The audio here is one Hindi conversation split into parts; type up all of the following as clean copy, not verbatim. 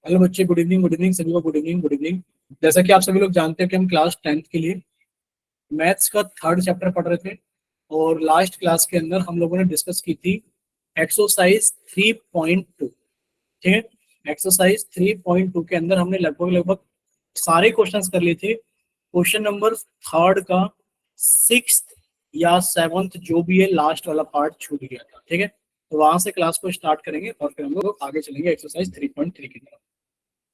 हेलो बच्चे, गुड इवनिंग। गुड इवनिंग सभी को, गुड इवनिंग, गुड इवनिंग। जैसा कि आप सभी लोग जानते हैं कि हम क्लास 10th के लिए मैथ्स का थर्ड चैप्टर पढ़ रहे थे, और लास्ट क्लास के अंदर हम लोगों ने डिस्कस की थी एक्सरसाइज 3.2। ठीक है, एक्सरसाइज 3.2 के अंदर हमने लगभग लगभग सारे क्वेश्चंस कर लिए थे। क्वेश्चन नंबर थर्ड का सिक्स्थ या सेवंथ जो भी है, लास्ट वाला पार्ट छूट गया था। ठीक है, तो वहां से क्लास को स्टार्ट करेंगे और फिर हम लोग आगे चलेंगे एक्सरसाइज 3.3 की तरफ।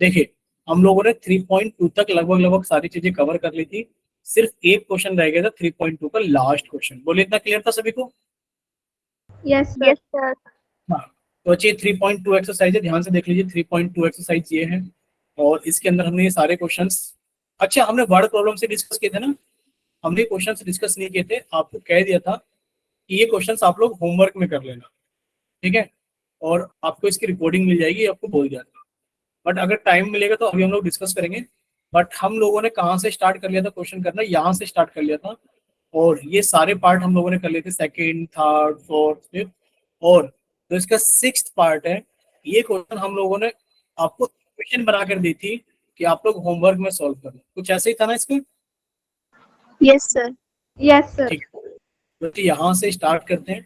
देखिए, हम लोगों ने 3.2 तक लगभग लगभग सारी चीजें कवर कर ली थी। सिर्फ एक क्वेश्चन रह गया था 3.2 का लास्ट क्वेश्चन। बोले, इतना क्लियर था सभी को? Yes sir. Yes sir. हाँ, तो अच्छी 3.2 एक्सरसाइज है, ध्यान से देख लीजिए। 3.2 एक्सरसाइज ये है, और इसके अंदर हमने ये सारे क्वेश्चंस, अच्छा हमने वर्ड प्रॉब्लम से डिस्कस किए थे ना, हमने क्वेश्चंस डिस्कस नहीं किए थे। आपको कह दिया था कि ये क्वेश्चंस आप लोग होमवर्क में कर लेना। ठीक है, और आपको इसकी रिकॉर्डिंग मिल जाएगी, आपको बोल दिया था। बट अगर टाइम मिलेगा तो अभी हम लोग डिस्कस करेंगे। बट हम लोगों ने कहाँ से स्टार्ट कर लिया था क्वेश्चन करना, यहाँ से स्टार्ट कर लिया था। और ये सारे पार्ट हम लोगों ने कर लिए थे, सेकेंड, थर्ड, फोर्थ, फिफ्थ। और जो इसका सिक्स्थ पार्ट है, ये क्वेश्चन हम लोगों ने आपको क्वेश्चन बना कर दी थी कि आप लोग होमवर्क में सॉल्व करो। कुछ ऐसे ही था ना इसमें? Yes sir. Yes sir. ठीक है, तो यहाँ से स्टार्ट करते हैं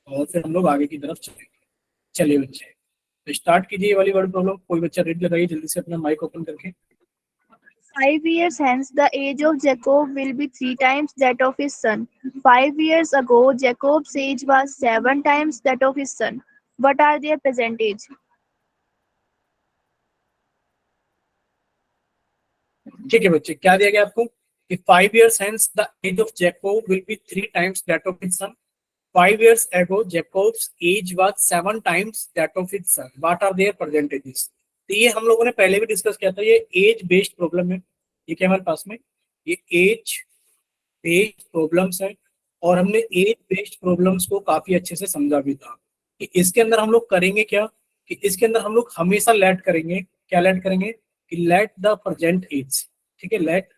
और फिर हम लोग आगे की तरफ चलेंगे। चलिए बच्चे, तो स्टार्ट कीजिए ये वाली वर्ड प्रॉब्लम। कोई बच्चा रीड लगाइए जल्दी से अपना माइक ओपन करके। 5 years hence, the age of Jacob will be 3 times that of his son. 5 years ago, Jacob's age was 7 times that of his son. What are their present age? ठीक है बच्चे, क्या दिया गया आपको कि 5 years hence the age of Jacob will be 3 times that of his son. 5 years ago Jacob's age was 7 times that of his son. What are their present ages? तो ये हम लोगों ने पहले भी डिस्कस किया था। ये एज बेस्ड प्रॉब्लम है। ये क्या हमारे पास में, ये एज बेस्ड प्रॉब्लम्स है। और हमने एज बेस्ड प्रॉब्लम्स को काफी अच्छे से समझा भी था कि इसके अंदर हम लोग करेंगे क्या, कि इसके अंदर हम लोग हमेशा लेट करेंगे। क्या लेट करेंगे? कि लेट द प्रेजेंट एज। ठीक है, let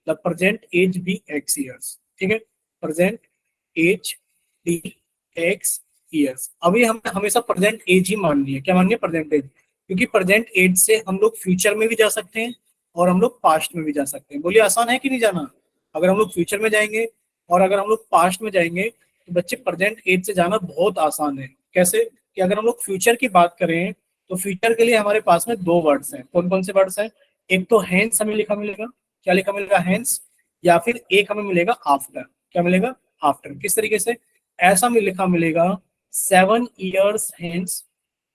the present age be x years. ठीक है, present age be x years. अभी हमें हमेशा प्रेजेंट एज ही माननी है। क्या माननी है? Present age. क्योंकि प्रेजेंट एज से हम लोग फ्यूचर में भी जा सकते हैं और हम लोग पास्ट में भी जा सकते हैं। बोलिए, आसान है कि नहीं जाना? अगर हम लोग फ्यूचर में जाएंगे और अगर हम लोग पास्ट में जाएंगे, तो बच्चे प्रेजेंट एज से जाना बहुत आसान है। कैसे? कि अगर हम लोग फ्यूचर की बात करें, तो फ्यूचर के लिए हमारे पास में दो वर्ड्स हैं। कौन कौन से वर्ड्स हैं? एक तो हैंस हमें लिखा मिलेगा। क्या लिखा मिलेगा? हैंस। या फिर एक हमें मिलेगा आफ्टर। क्या मिलेगा? आफ्टर। किस तरीके से? ऐसा में लिखा मिलेगा 7 years hence,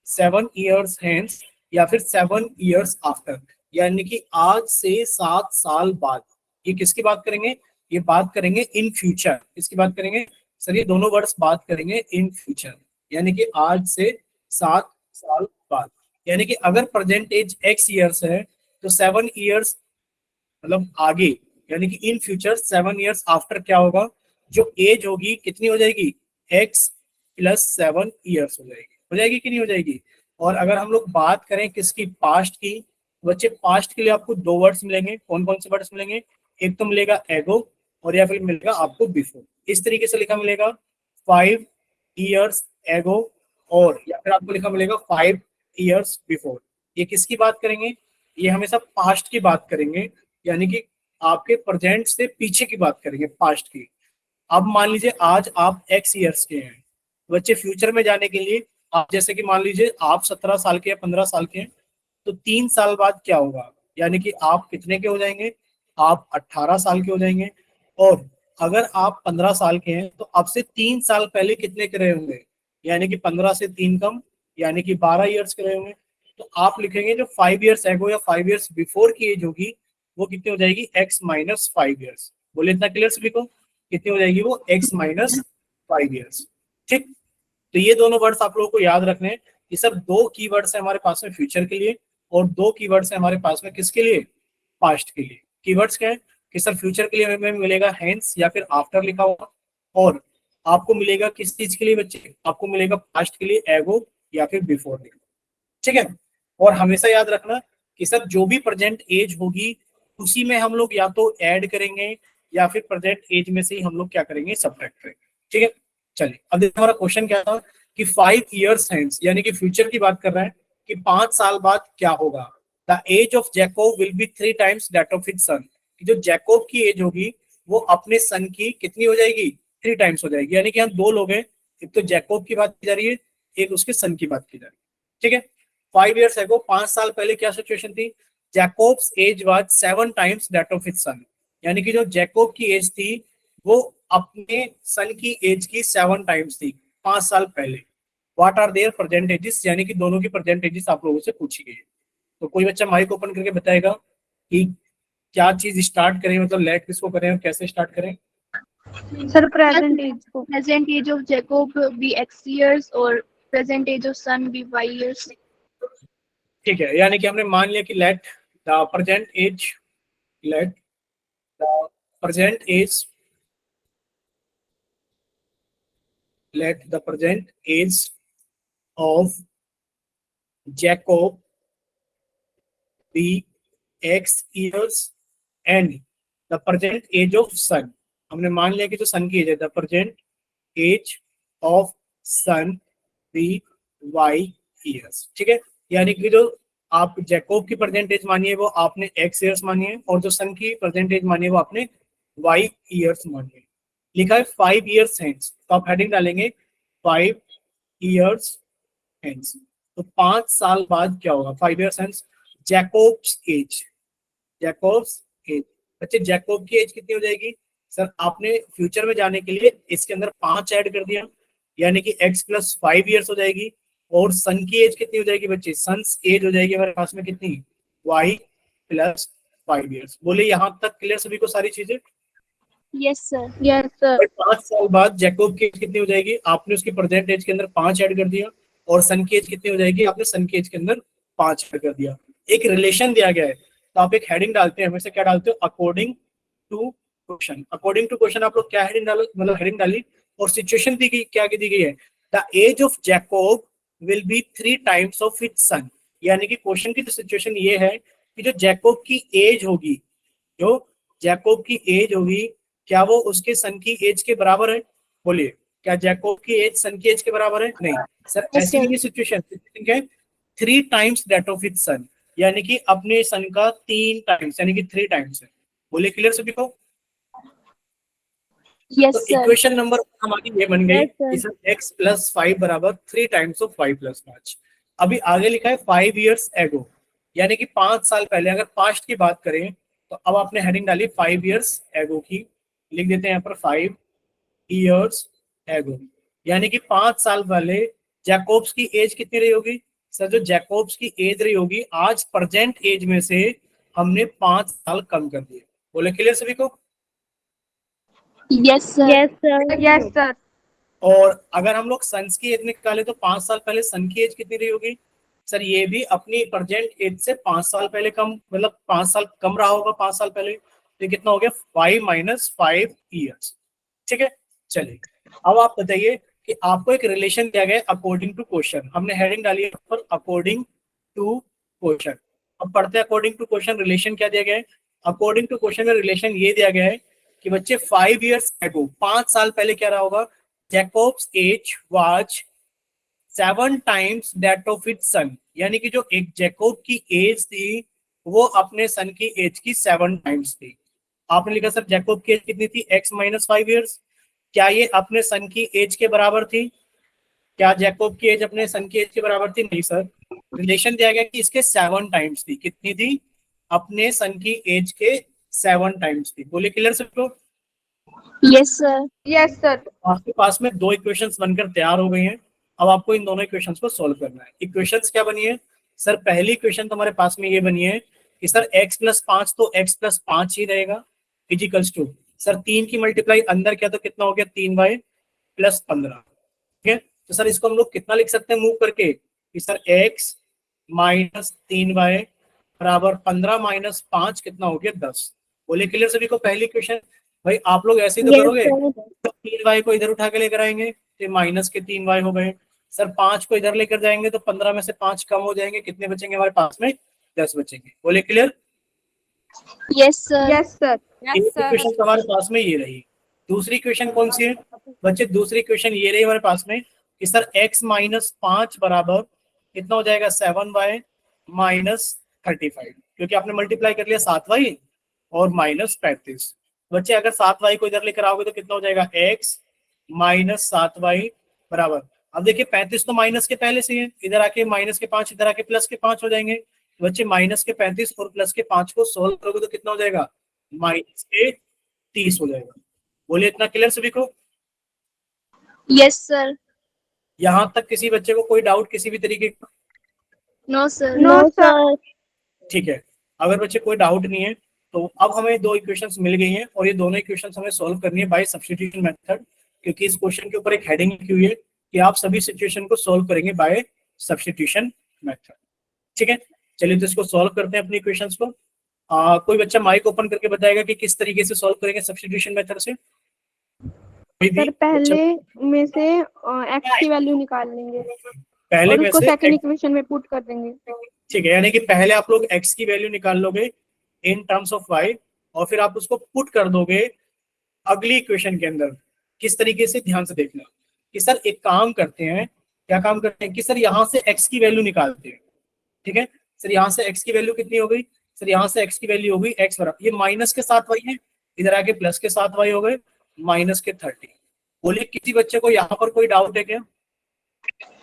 7 years hence, या फिर 7 years आफ्टर। यानी कि आज से 7 साल बाद। ये किसकी बात करेंगे? ये बात करेंगे इन फ्यूचर। किसकी बात करेंगे सर? ये दोनों वर्ड्स बात करेंगे इन फ्यूचर, यानी कि आज से 7 साल बाद। यानी कि अगर प्रेजेंट एज एक्स ईयर्स है, तो 7 years मतलब आगे, यानी कि इन फ्यूचर 7 years आफ्टर क्या होगा? जो एज होगी कितनी हो जाएगी? एक्स प्लस 7 years हो जाएगी कि नहीं हो जाएगी? और अगर हम लोग बात करें किसकी? पास्ट की। बच्चे, पास्ट के लिए आपको दो वर्ड्स मिलेंगे। कौन कौन से वर्ड्स मिलेंगे? एक तो मिलेगा एगो, और या फिर मिलेगा आपको बिफोर। इस तरीके से लिखा मिलेगा 5 years एगो, और या फिर आपको लिखा मिलेगा 5 years बिफोर। ये किसकी बात करेंगे? ये हमेशा पास्ट की बात करेंगे, यानी कि आपके प्रेजेंट से पीछे की बात करेंगे, पास्ट की। अब मान लीजिए आज आप एक्स ईयर्स के हैं, बच्चे फ्यूचर में जाने के लिए आप, जैसे कि मान लीजिए आप 17 साल के या 15 साल के हैं, तो 3 साल बाद क्या होगा? यानी कि आप कितने के हो जाएंगे? आप 18 साल के हो जाएंगे। और अगर आप 15 साल के हैं, तो अब से 3 साल पहले कितने के रहे होंगे? यानी कि 15 से 3 कम, यानी कि 12 years के रहे होंगे। तो आप लिखेंगे जो 5 years एगो या 5 years बिफोर की एज होगी, वो कितनी हो जाएगी? x-5 years। बोले, इतना क्लियर सभी को? कितनी हो जाएगी वो? x-5 years। ठीक, तो ये दोनों वर्ड्स आप लोगों को याद रखने हैं। ये सब दो कीवर्ड्स है हमारे पास में फ्यूचर के लिए, और दो कीवर्ड्स है हमारे पास में किसके लिए? पास्ट के लिए। कीवर्ड्स क्या है? कि सर फ्यूचर के लिए हमें मिलेगा हैंस या फिर आफ्टर लिखा हुआ, और आपको मिलेगा किस चीज के लिए बच्चे? आपको मिलेगा पास्ट के लिए एगो या फिर बिफोर लिखा। ठीक है, और हमेशा याद रखना कि सर जो भी प्रेजेंट एज होगी, उसी में हम लोग या तो ऐड करेंगे या फिर प्रेजेंट एज में से ही हम लोग क्या करेंगे? सब्ट्रैक्ट करेंगे। ठीक है, चलिए अब देखिए हमारा क्वेश्चन क्या था कि 5 years hence, यानी कि फ्यूचर की बात कर रहे हैं कि 5 साल बाद क्या होगा। The age of Jacob will be 3 times that of his son. जो जैकोब की एज होगी वो अपने सन की कितनी हो जाएगी, 3 टाइम्स हो जाएगी। यानी कि हम दो लोग हैं, एक तो जैकोब की बात की जा रही है, एक उसके सन की बात की जा रही है। ठीक है, 5 years ago, 5 साल पहले क्या सिचुएशन थी, Jacob's age was 7 times that of his son. यानी कि जो जैकोब की एज थी वो अपने सन की एज की 7 टाइम्स थी 5 साल पहले। What are their present ages, यानी कि दोनों की प्रेजेंट एजेस आप लोगों से पूछी गई है। तो कोई बच्चा माइक ओपन करके बताएगा कि क्या चीज स्टार्ट करें, मतलब लेट किसको करें और कैसे स्टार्ट करें। सर प्रेजेंट एज को। Present age of Jacob be X years or present age of son be Y years? ठीक है, यानी कि हमने मान लिया कि let the present age, let the present age, let the present age of Jacob be X years and the present age of son। हमने मान लिया कि जो सन की एज है, the present age of son be Y years। ठीक है, यानी कि जो आप जैकोब की प्रेजेंट एज मानिए वो आपने X years मानी है, और जो सन की प्रेजेंट एज मानी है वो आपने Y years मानी है। लिखा है 5 years hence, तो आप हेडिंग डालेंगे 5 years hence। तो 5 साल बाद क्या होगा, 5 years hence Jacob's age, Jacob's age. बच्चे जैकोब की एज कितनी हो जाएगी, सर आपने फ्यूचर में जाने के लिए इसके अंदर 5 ऐड कर दिया, यानी कि x प्लस 5 years हो जाएगी। और सन की एज कितनी हो जाएगी बच्चे, सन्स एज हो जाएगी हमारे पास में कितनी, y प्लस 5 years। बोले यहाँ तक क्लियर सभी को सारी चीजें। Yes, sir. Yes sir. 5 साल बाद जैकोब की एज कितनी हो जाएगी, आपने उसकी प्रेजेंट एज के अंदर 5 ऐड कर दिया, और सन की एज कितनी हो जाएगी, आपने सन की एज के अंदर 5 ऐड कर दिया। एक रिलेशन दिया गया है, तो आप एक हेडिंग डालते हैं, हमेशा क्या डालते हो, according to question. According to question आप लोग क्या हेडिंग डालो, मतलब हेडिंग डाली और सिचुएशन दी गई, क्या दी गई है, the age of Jacob will be 3 times of his son. यानी कि क्वेश्चन की जो सिचुएशन ये है कि जो जैकोब की एज होगी, जो जैकोब की एज होगी, क्या वो उसके सन की एज के बराबर है, बोलिए क्या जैकोब की एज सन की एज के बराबर है, नहीं सर, Yes, ऐसी sir. नहीं सिचुएशन। सिचुएशन है 3 times that of his son, यानी कि अपने सन का 3 टाइम्स, यानी कि 3 टाइम्स है। बोलिए क्लियर सभी को। Yes, तो sir. इक्वेशन नंबर हमारी ये बन गई Yes, sir. कि सर x प्लस 5 बराबर 3 टाइम्स ऑफ 5 प्लस 5। अभी आगे लिखा है 5 years ago, यानी कि 5 साल पहले। अगर पास्ट की बात करें तो अब आपने हेडिंग डाली 5 years ago की, लिख देते हैं यहाँ पर 5 years ago, यानी कि 5 साल पहले जैकोब्स की एज कितनी रही होगी, सर जो जैकोब्स की एज रही होगी आज प्रेजेंट एज में से हमने 5 साल कम कर दिए। बोले क्लियर सभी को। Yes, sir. Yes sir. Yes sir. और अगर हम लोग सन्स की एज निकाले तो 5 साल पहले सन की एज कितनी रही होगी, सर ये भी अपनी प्रेजेंट एज से 5 साल पहले कम, मतलब 5 साल कम रहा होगा 5 साल पहले। तो कितना हो गया 5 माइनस 5 years। ठीक है, चलिए अब आप बताइए कि आपको एक रिलेशन दिया गया अकॉर्डिंग टू क्वेश्चन, हमने हेडिंग डाली है पर अकॉर्डिंग टू क्वेश्चन। अब पढ़ते हैं अकॉर्डिंग टू क्वेश्चन रिलेशन क्या दिया गया है। अकॉर्डिंग टू क्वेश्चन में रिलेशन ये दिया गया है कि बच्चे 5 years ago, 5 साल पहले क्या रहा होगा, Jacob's age was 7 times that of its son। यानी कि जो एक जैकोब की एज थी वो अपने सन की एज की 7 टाइम्स थी। आपने लिखा सर जैकोब की एज कितनी थी, x माइनस 5 years। क्या ये अपने सन की एज के बराबर थी, क्या जैकोब की एज अपने सन की एज के बराबर थी, नहीं सर। रिलेशन दिया गया कि इसके 7 टाइम्स थी, कितनी थी, अपने सन की एज के 7 टाइम्स थी। बोलिए क्लियर सबको। Yes, sir. Yes sir. आपके पास में 2 इक्वेशंस बनकर तैयार हो गई हैं। अब आपको इन दोनों इक्वेशंस को सॉल्व करना है। इक्वेशंस क्या बनी है, सर पहली इक्वेशन तुम्हारे पास में ये बनी है कि सर x प्लस 5 तो x प्लस 5 ही रहेगा, इजिकल्स टू सर 3 की मल्टीप्लाई अंदर क्या तो कितना हो गया 3y प्लस 15। ठीक है, तो सर इसको हम लोग कितना लिख सकते हैं मूव करके कि सर x माइनस 3y बराबर 15 माइनस 5 कितना हो गया 10। बोले क्लियर सभी को। पहली इक्वेशन भाई आप लोग ऐसे ही तो Yes, करोगे, sir. 3y को इधर उठा के लेकर आएंगे तो माइनस के 3y हो गए, सर 5 को इधर लेकर जाएंगे तो 15 में से 5 कम हो जाएंगे, कितने बचेंगे हमारे पास में 10 बचेंगे। बोले clear. Yes, sir. Yes sir. एक इक्वेशन हमारे पास में ये रही। दूसरी इक्वेशन कौन सी है बच्चे, दूसरी इक्वेशन ये रही हमारे पास में कि सर x माइनस 5 बराबर कितना हो जाएगा 7y माइनस 35, क्योंकि आपने मल्टीप्लाई कर लिया 7y और -35। बच्चे अगर 7y को इधर लेकर आओगे तो कितना हो जाएगा, x माइनस 7y बराबर। अब देखिए 35 तो माइनस के पहले से है, इधर आके -5, इधर आके +5 हो जाएंगे। बच्चे -35 और +5 को सोल्व करोगे तो कितना हो जाएगा, -30 हो जाएगा। बोलिए, इतना क्लियर सभी को? Yes, sir. यहाँ तक किसी बच्चे को कोई डाउट किसी भी तरीके का? No, sir. No, sir. ठीक है, अगर बच्चे कोई डाउट नहीं है तो अब हमें दो इक्वेशंस मिल गई हैं और ये दोनों इक्वेशंस हमें सॉल्व करनी है बाय सब्स्टिट्यूशन मेथड, क्योंकि इस क्वेश्चन के ऊपर एक हेडिंग लिखी हुई है कि आप सभी सिचुएशन को सॉल्व करेंगे बाय सब्स्टिट्यूशन मेथड। ठीक है, चलिए तो इसको सॉल्व करते हैं अपनी इक्वेशंस को। कोई बच्चा माइक ओपन करके बताएगा कि किस तरीके से सॉल्व करेंगे सब्स्टिट्यूशन मेथड से? कोई भी सर पहले में से x की वैल्यू निकाल लेंगे पहले और में उसको से सेकंड इक्वेशन में पुट कर देंगे। ठीक है, यानी कि पहले आप लोग x की वैल्यू निकाल लोगे इन टर्म्स ऑफ y और फिर आप उसको पुट कर दोगे अगली इक्वेशन के अंदर। किस तरीके से, ध्यान से देखना कि सर एक काम करते हैं, क्या काम करते हैं कि सर यहाँ से x की वैल्यू निकालते हैं। ठीक है सर, यहाँ से x की वैल्यू कितनी हो गई, सर यहाँ से x की वैल्यू हो गई x बराबर, ये माइनस के साथ y है, इधर आके प्लस के साथ y हो गए -30। बोलिए किसी बच्चे को यहाँ पर कोई डाउट है क्या?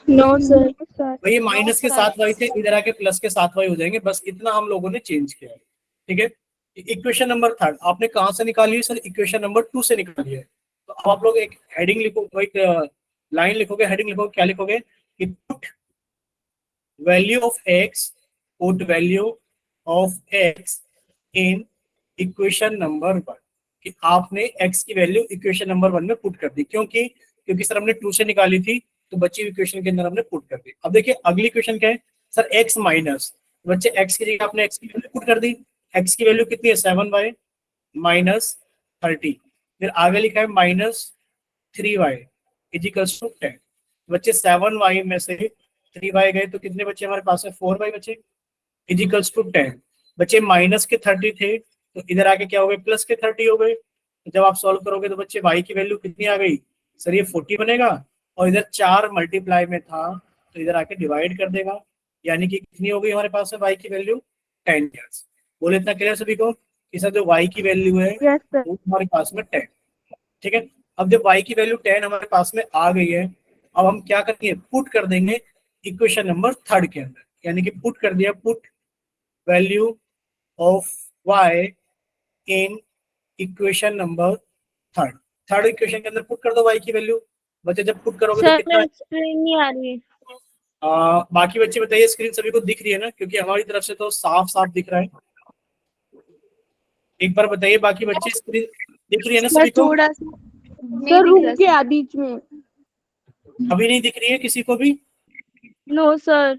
No, sir. सर भाई माइनस के साथ y थे, इधर आके प्लस के साथ y हो जाएंगे, बस इतना हम लोगों ने चेंज किया है। ठीक है, इक्वेशन नंबर 3 आपने कहाँ से निकाली है सर? इक्वेशन नंबर 2 से निकाली है। तो अब आप लोग एक हेडिंग लिखो, एक लाइन लिखोगे, हेडिंग लिखोगे, क्या लिखोगे कि put value of x, put value of x in equation number 1, कि आपने x की वैल्यू इक्वेशन नंबर 1 में पुट कर दी। क्योंकि सर हमने 2 से निकाली थी तो बची इक्वेशन के अंदर हमने पुट कर दी। अब देखिए अगली इक्वेशन क्या है सर, x माइनस, बच्चे x की जगह आपने x की वैल्यू पुट कर दी। x की वैल्यू कितनी है, 7y -30। फिर आगे लिखा है -3y इजिकल्स टू 10। बच्चे 7y में से 3y गए तो कितने बच्चे हमारे पास है, 4y बचे इजिकल्स टू 10। बच्चे माइनस के 30 थे तो इधर आके क्या हो गए, प्लस के 30 हो गए। तो जब आप सॉल्व करोगे तो बच्चे y की वैल्यू कितनी आ गई सर, ये 40 बनेगा, और इधर 4 मल्टीप्लाई में था तो इधर आके डिवाइड कर देगा, यानी कि कितनी हो गई हमारे पास है y की वैल्यू 10 ईयर्स। बोले इतना क्लियर सभी को कि सर जो y की वैल्यू है यस सर। वो हमारे पास में 10। ठीक है, अब जब y की वैल्यू 10 हमारे पास में आ गई है, अब हम क्या करेंगे, पुट कर देंगे इक्वेशन नंबर 3 के अंदर, यानी कि पुट कर दिया, put value of y in equation number 3 equation के अंदर पुट कर दो y की वैल्यू। बच्चे जब पुट करोगे तो सर कितना, स्क्रीन नहीं आ रही है। बाकी बच्चे बताइए स्क्रीन सभी को दिख रही है ना? क्योंकि हमारी तरफ से तो साफ साफ दिख रहा है। एक बार बताइए बाकी बच्चे, स्क्रीन दिख रही है ना सर सभी को? थोड़ा सा नहीं सर दिख रुक रहा गया बीच में। अभी नहीं दिख रही है किसी को भी? No sir.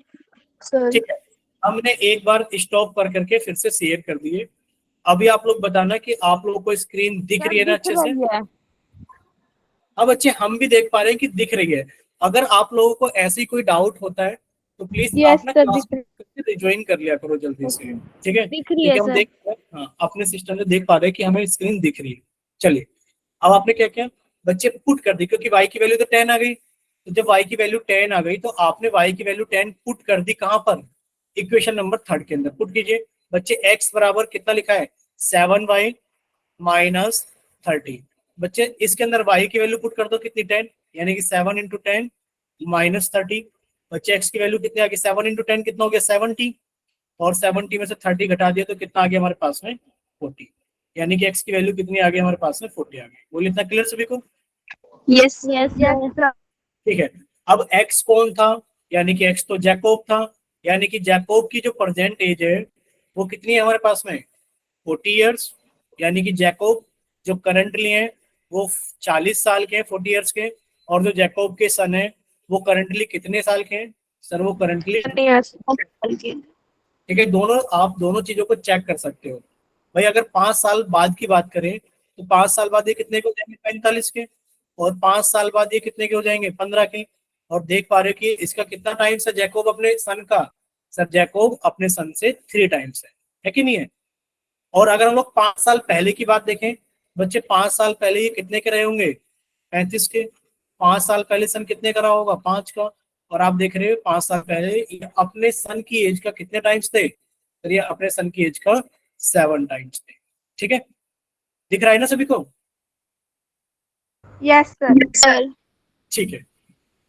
सर। ठीक है, हमने एक बार स्टॉप कर करके फिर से शेयर कर दिए। अभी आप लोग बताना कि आप लोगों को स्क्रीन दिख रही है ना अच्छे से? अब बच्चे हम भी देख पा रहे हैं कि दिख रही है। अगर आप लोगों को ऐसी कोई डाउट होता है तो प्लीज यस आप ना सर, क्लास दिख में ज्वाइन कर लिया करो जल्दी से। ठीक है, दिख रही क्योंकि है हम सर। देख अपने सिस्टम में देख पा रहे हैं कि हमें स्क्रीन दिख रही है। चलिए, अब आपने क्या किया, बच्चे पुट कर दी, क्योंकि y की वैल्यू तो 10 आ गई। तो जब y की वैल्यू 10 आ गई तो आपने y की वैल्यू 10 पुट कर दी, कहां पर, इक्वेशन नंबर 3 के अंदर पुट कीजिए। बच्चे x बराबर कितना लिखा है, 7y -30। बच्चे इसके अंदर y की वैल्यू पुट कर दो, कितनी, 10, यानी कि 7 इंटू 10 -30। बच्चे x की वैल्यू कितनी आ गई, 7 इंटू 10 कितना हो गया, 70, और 70 में से 30 घटा दिया तो कितना आ गया हमारे पास में, 40, यानी कि x की वैल्यू कितनी आ गई हमारे पास में, 40 आ गई। बोलिए इतना क्लियर सभी को? Yes yes sir. ठीक है, अब x कौन था, यानी कि x तो जैकोब था, यानी कि जैकोब की जो प्रेजेंट एज है वो कितनी है हमारे पास में, 40 ईयर्स। यानी कि जैकोब जो करंटली है वो 40 साल के हैं, 40 ईयर्स के। और जो जैकोब के सन है वो करंटली कितने साल के हैं सर, वो करंटली, ठीक है, दोनों, आप दोनों चीजों को चेक कर सकते हो। भाई अगर 5 साल बाद की बात करें तो 5 साल बाद ये कितने के हो जाएंगे, 45 के, और 5 साल बाद ये कितने के हो जाएंगे, 15 के। और देख पा रहे हो कि इसका कितना टाइम्स है जैकोब अपने सन का, सर जैकोब अपने सन से 3 टाइम्स है कि नहीं है? और अगर हम लोग 5 साल पहले की बात देखें, बच्चे 5 साल पहले ये कितने के रहे होंगे, 35 के। 5 साल पहले सन कितने का रहा होगा, 5 का। और आप देख रहे हो 5 साल पहले ये अपने सन की एज का कितने टाइम्स थे, तो ये अपने सन की एज का 7 टाइम्स है। ठीक है, दिख रहा है ना सभी को? Yes sir. सर ठीक है,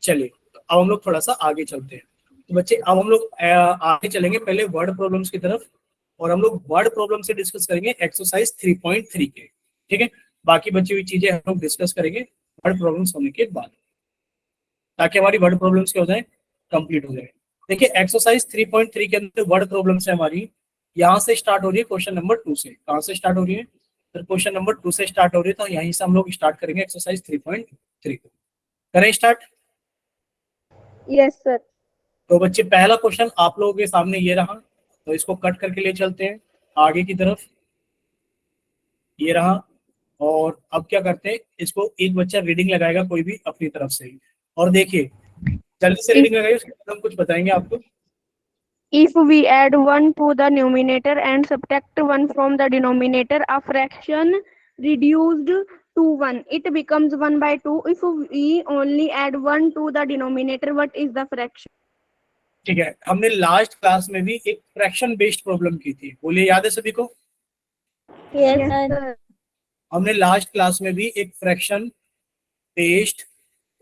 चलिए तो अब हम लोग थोड़ा सा आगे चलते हैं। तो बच्चे अब हम लोग आगे चलेंगे पहले वर्ड प्रॉब्लम्स की तरफ, और हम लोग वर्ड प्रॉब्लम से डिस्कस करेंगे एक्सरसाइज 3.3 के। ठीक है, बाकी बची हुई चीजें हम लोग डिस्कस करेंगे वर्ड प्रॉब्लम्स होने के बाद, ताकि हमारी वर्ड प्रॉब्लम्स क्या हो जाए, कंप्लीट हो जाए। देखिए एक्सरसाइज 3.3 के अंदर वर्ड प्रॉब्लम्स है हमारी, यहाँ से स्टार्ट हो रही है क्वेश्चन नंबर 2 से। कहाँ से स्टार्ट हो रही है? तो क्वेश्चन नंबर 2 से स्टार्ट हो रही है, तो यहीं से हम लोग स्टार्ट करेंगे एक्सरसाइज 3.3 को। करें स्टार्ट? Yes sir. तो बच्चे पहला क्वेश्चन आप लोगों के सामने ये रहा, तो इसको कट करके ले चलते हैं आगे की तरफ, ये रहा। और अब क्या करते हैं, इसको एक बच्चा रीडिंग लगाएगा कोई भी अपनी तरफ से ही, और देखिए जल्दी से रीडिंग लगाइए, उसके बाद हम कुछ बताएंगे आपको। If we add 1 to the numerator and subtract 1 from the denominator, a fraction reduced to 1, it becomes 1 by 2. If we only add 1 to the denominator, what is the fraction? ठीक है, हमने लास्ट क्लास में भी एक फ्रैक्शन बेस्ड प्रॉब्लम की थी, बोलिए याद है सभी को? Yes sir. हमने लास्ट क्लास में भी एक फ्रैक्शन बेस्ड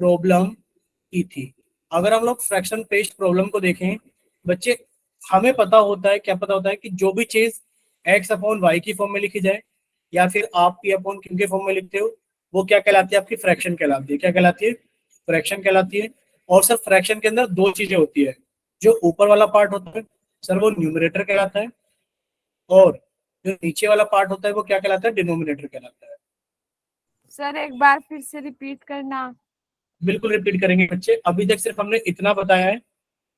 प्रॉब्लम की थी। अगर हम लोग फ्रैक्शन बेस्ड प्रॉब्लम को देखें बच्चे, हमें पता होता है, क्या पता होता है कि जो भी चीज एक्स अपॉन वाई की फॉर्म में लिखी जाए या फिर आप पी अपॉन क्यू के फॉर्म में लिखते हो, वो क्या कहलाती है? आपकी फ्रैक्शन कहलाती है। क्या कहलाती है? फ्रैक्शन कहलाती है। और सर फ्रैक्शन के अंदर दो चीजें होती है, जो ऊपर वाला पार्ट होता है सर वो न्यूमरेटर कहलाता है, और जो नीचे वाला पार्ट होता है वो क्या कहलाता है? डिनोमिनेटर कहलाता है। सर एक बार फिर से रिपीट करना। बिल्कुल रिपीट करेंगे बच्चे। अभी तक सिर्फ हमने इतना बताया है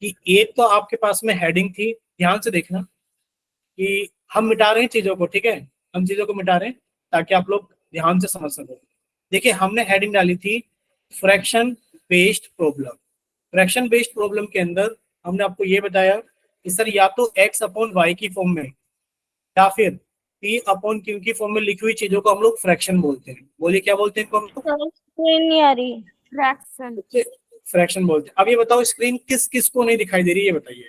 कि एक तो आपके पास में हेडिंग थी, ध्यान से देखना कि हम मिटा रहे हैं चीजों को, ठीक है, हम चीजों को मिटा रहे हैं ताकि आप लोग ध्यान से समझ सको। देखिए हमने हेडिंग डाली थी fraction based problem. Fraction based problem के अंदर हमने आपको ये बताया कि सर या तो एक्स अपॉन वाई की फॉर्म में या फिर पी अपॉन क्यू की फॉर्म में लिखी हुई चीजों को हम लोग फ्रैक्शन बोलते हैं। बोलिए क्या बोलते हैं इनको हम लोग? नहीं आ रही। फ्रैक्शन। फ्रैक्शन बोलते हैं। अब ये बताओ स्क्रीन किस किस को नहीं दिखाई दे रही है, ये बताइए।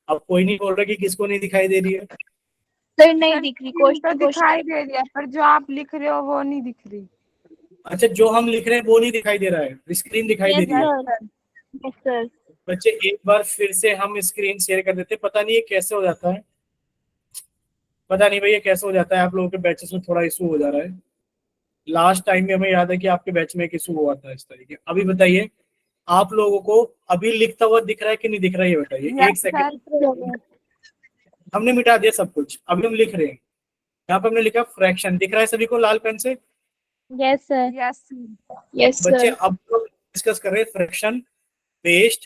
अब कोई नहीं बोल रहा कि किसको नहीं दिखाई दे रही है। सर नहीं दिख रही तो क्वेश्चन दिखाई दे रही है, पर जो आप लिख रहे हो वो नहीं दिख रही। अच्छा, जो हम लिख रहे हैं वो नहीं दिखाई दे रहा है, स्क्रीन दिखाई दे रही है। Yes sir. बच्चे एक बार फिर से हम स्क्रीन शेयर कर देते हैं, पता नहीं ये कैसे हो जाता है, पता नहीं भैया कैसे हो जाता है। आप लोगों के बैचेस में थोड़ा इशू हो जा रहा है। लास्ट टाइम में हमें याद है कि आपके बैच में एक इशू हुआ था इस तरीके। अभी बताइए आप लोगों को अभी लिखता हुआ दिख रहा है कि नहीं दिख रहा है, ये बताइए। एक सेकंड, हमने मिटा दिया सब कुछ, अभी हम लिख रहे हैं। यहाँ पे हमने लिखा फ्रैक्शन, दिख रहा है सभी को लाल पेन से? Yes sir. यस यस बच्चे सर। अब लोग डिस्कस कर रहे हैं फ्रैक्शन बेस्ड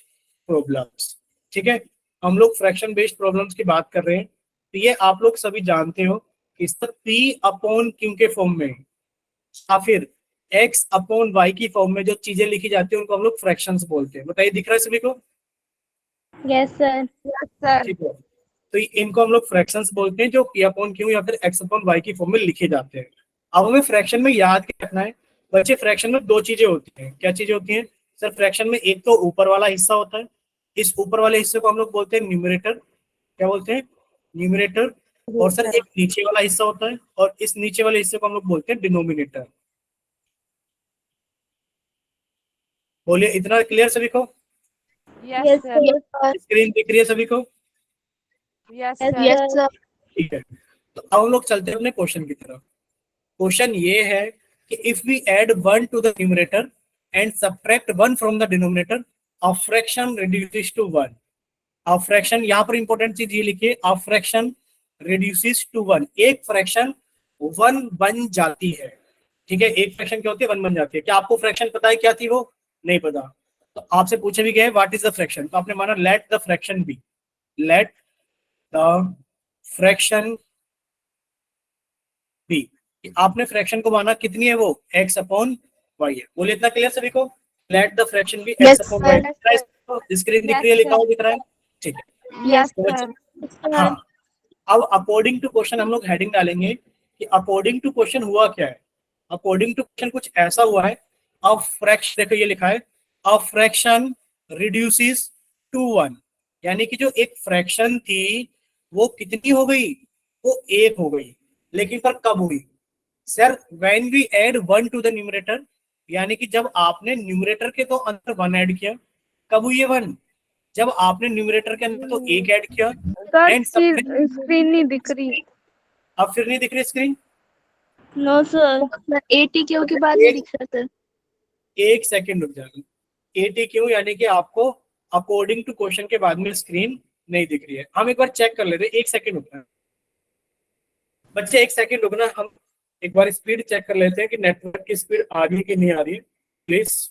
प्रॉब्लम्स। ठीक है, हम लोग फ्रैक्शन बेस्ड प्रॉब्लम्स की बात कर रहे हैं। तो ये आप लोग सभी जानते हो कि सर पी अपॉन क्यू के फॉर्म में या फिर एक्स अपॉन वाई की फॉर्म में जो चीजें लिखी जाती है उनको हम लोग फ्रैक्शंस बोलते हैं। बताइए दिख रहा है सभी को? Yes sir. सर। ठीक है, तो इनको हम लोग फ्रैक्शंस बोलते हैं जो पी अपॉन क्यू या फिर एक्स अपॉन वाई की फॉर्म में लिखे जाते हैं। अब हमें फ्रैक्शन में याद क्या रखना है बच्चे, फ्रैक्शन में दो चीजें होती हैं। क्या चीजें होती हैं सर फ्रैक्शन में? एक तो ऊपर वाला हिस्सा होता है, इस ऊपर वाले हिस्से को हम लोग बोलते हैं न्यूमरेटर। क्या बोलते हैं? न्यूमरेटर। और सर एक नीचे वाला हिस्सा होता है, और इस नीचे वाले हिस्से को हम लोग बोलते हैं डिनोमिनेटर। बोलिए इतना क्लियर सभी को? Yes sir. स्क्रीन दिख रही है सभी को? Yes yes sir. सर। ठीक है, तो अब हम लोग चलते हैं अपने क्वेश्चन की तरफ। क्वेश्चन ये है कि if we add 1 to the numerator and subtract 1 from the denominator, a fraction reduces to 1। A fraction, यहाँ पर इंपॉर्टेंट चीज ये लिखिए, अ फ्रैक्शन रिड्यूसेस टू 1। एक फ्रैक्शन 1 बन जाती है। ठीक है, एक फ्रैक्शन क्या होती है? 1 बन जाती है। क्या आपको फ्रैक्शन पता है क्या थी? वो नहीं पता, तो आपसे पूछे भी गए व्हाट इज द फ्रैक्शन, तो आपने माना let the fraction be. Let the fraction be, आपने फ्रैक्शन को माना कितनी है? वो एक्स अपॉन वाई है। बोलिए इतना क्लियर सभी को? Let the fraction be x upon y. Screen दिख रही है, लिखा हुआ दिख रहा है? ठीक है, यस तो बच्चे हाँ, अब अकॉर्डिंग टू क्वेश्चन हम लोग हेडिंग डालेंगे कि अकॉर्डिंग टू क्वेश्चन हुआ क्या है। अकॉर्डिंग टू क्वेश्चन कुछ ऐसा हुआ है, अ फ्रैक्शन, देखो ये लिखा है अ फ्रैक्शन रिड्यूसेस टू 1, यानी कि जो एक फ्रैक्शन थी वो कितनी हो गई, वो 1 हो गई, लेकिन पर कब हुई sir, when we add 1 to the numerator, यानी कि जब आपने न्यूमरेटर के तो अंदर 1 ऐड किया, कब हुई है 1, जब आपने न्यूमरेटर के अंदर तो 1 ऐड किया सर एंड सबट्रैक्ट। स्क्रीन नहीं दिख रही। अब फिर नहीं दिख रही स्क्रीन, नो सर। ATQ के बाद नहीं दिख रहा सर। 1 सेकेंड रुक जाना। 80 क्यों, यानी कि आपको अकॉर्डिंग टू क्वेश्चन के बाद में स्क्रीन नहीं दिख रही है। हम एक बार चेक कर लेते हैं, 1 सेकेंड रुकना बच्चे, 1 सेकेंड रुकना, हम एक बार स्पीड चेक कर लेते हैं कि नेटवर्क की स्पीड आ रही है कि नहीं आ रही है, प्लीज।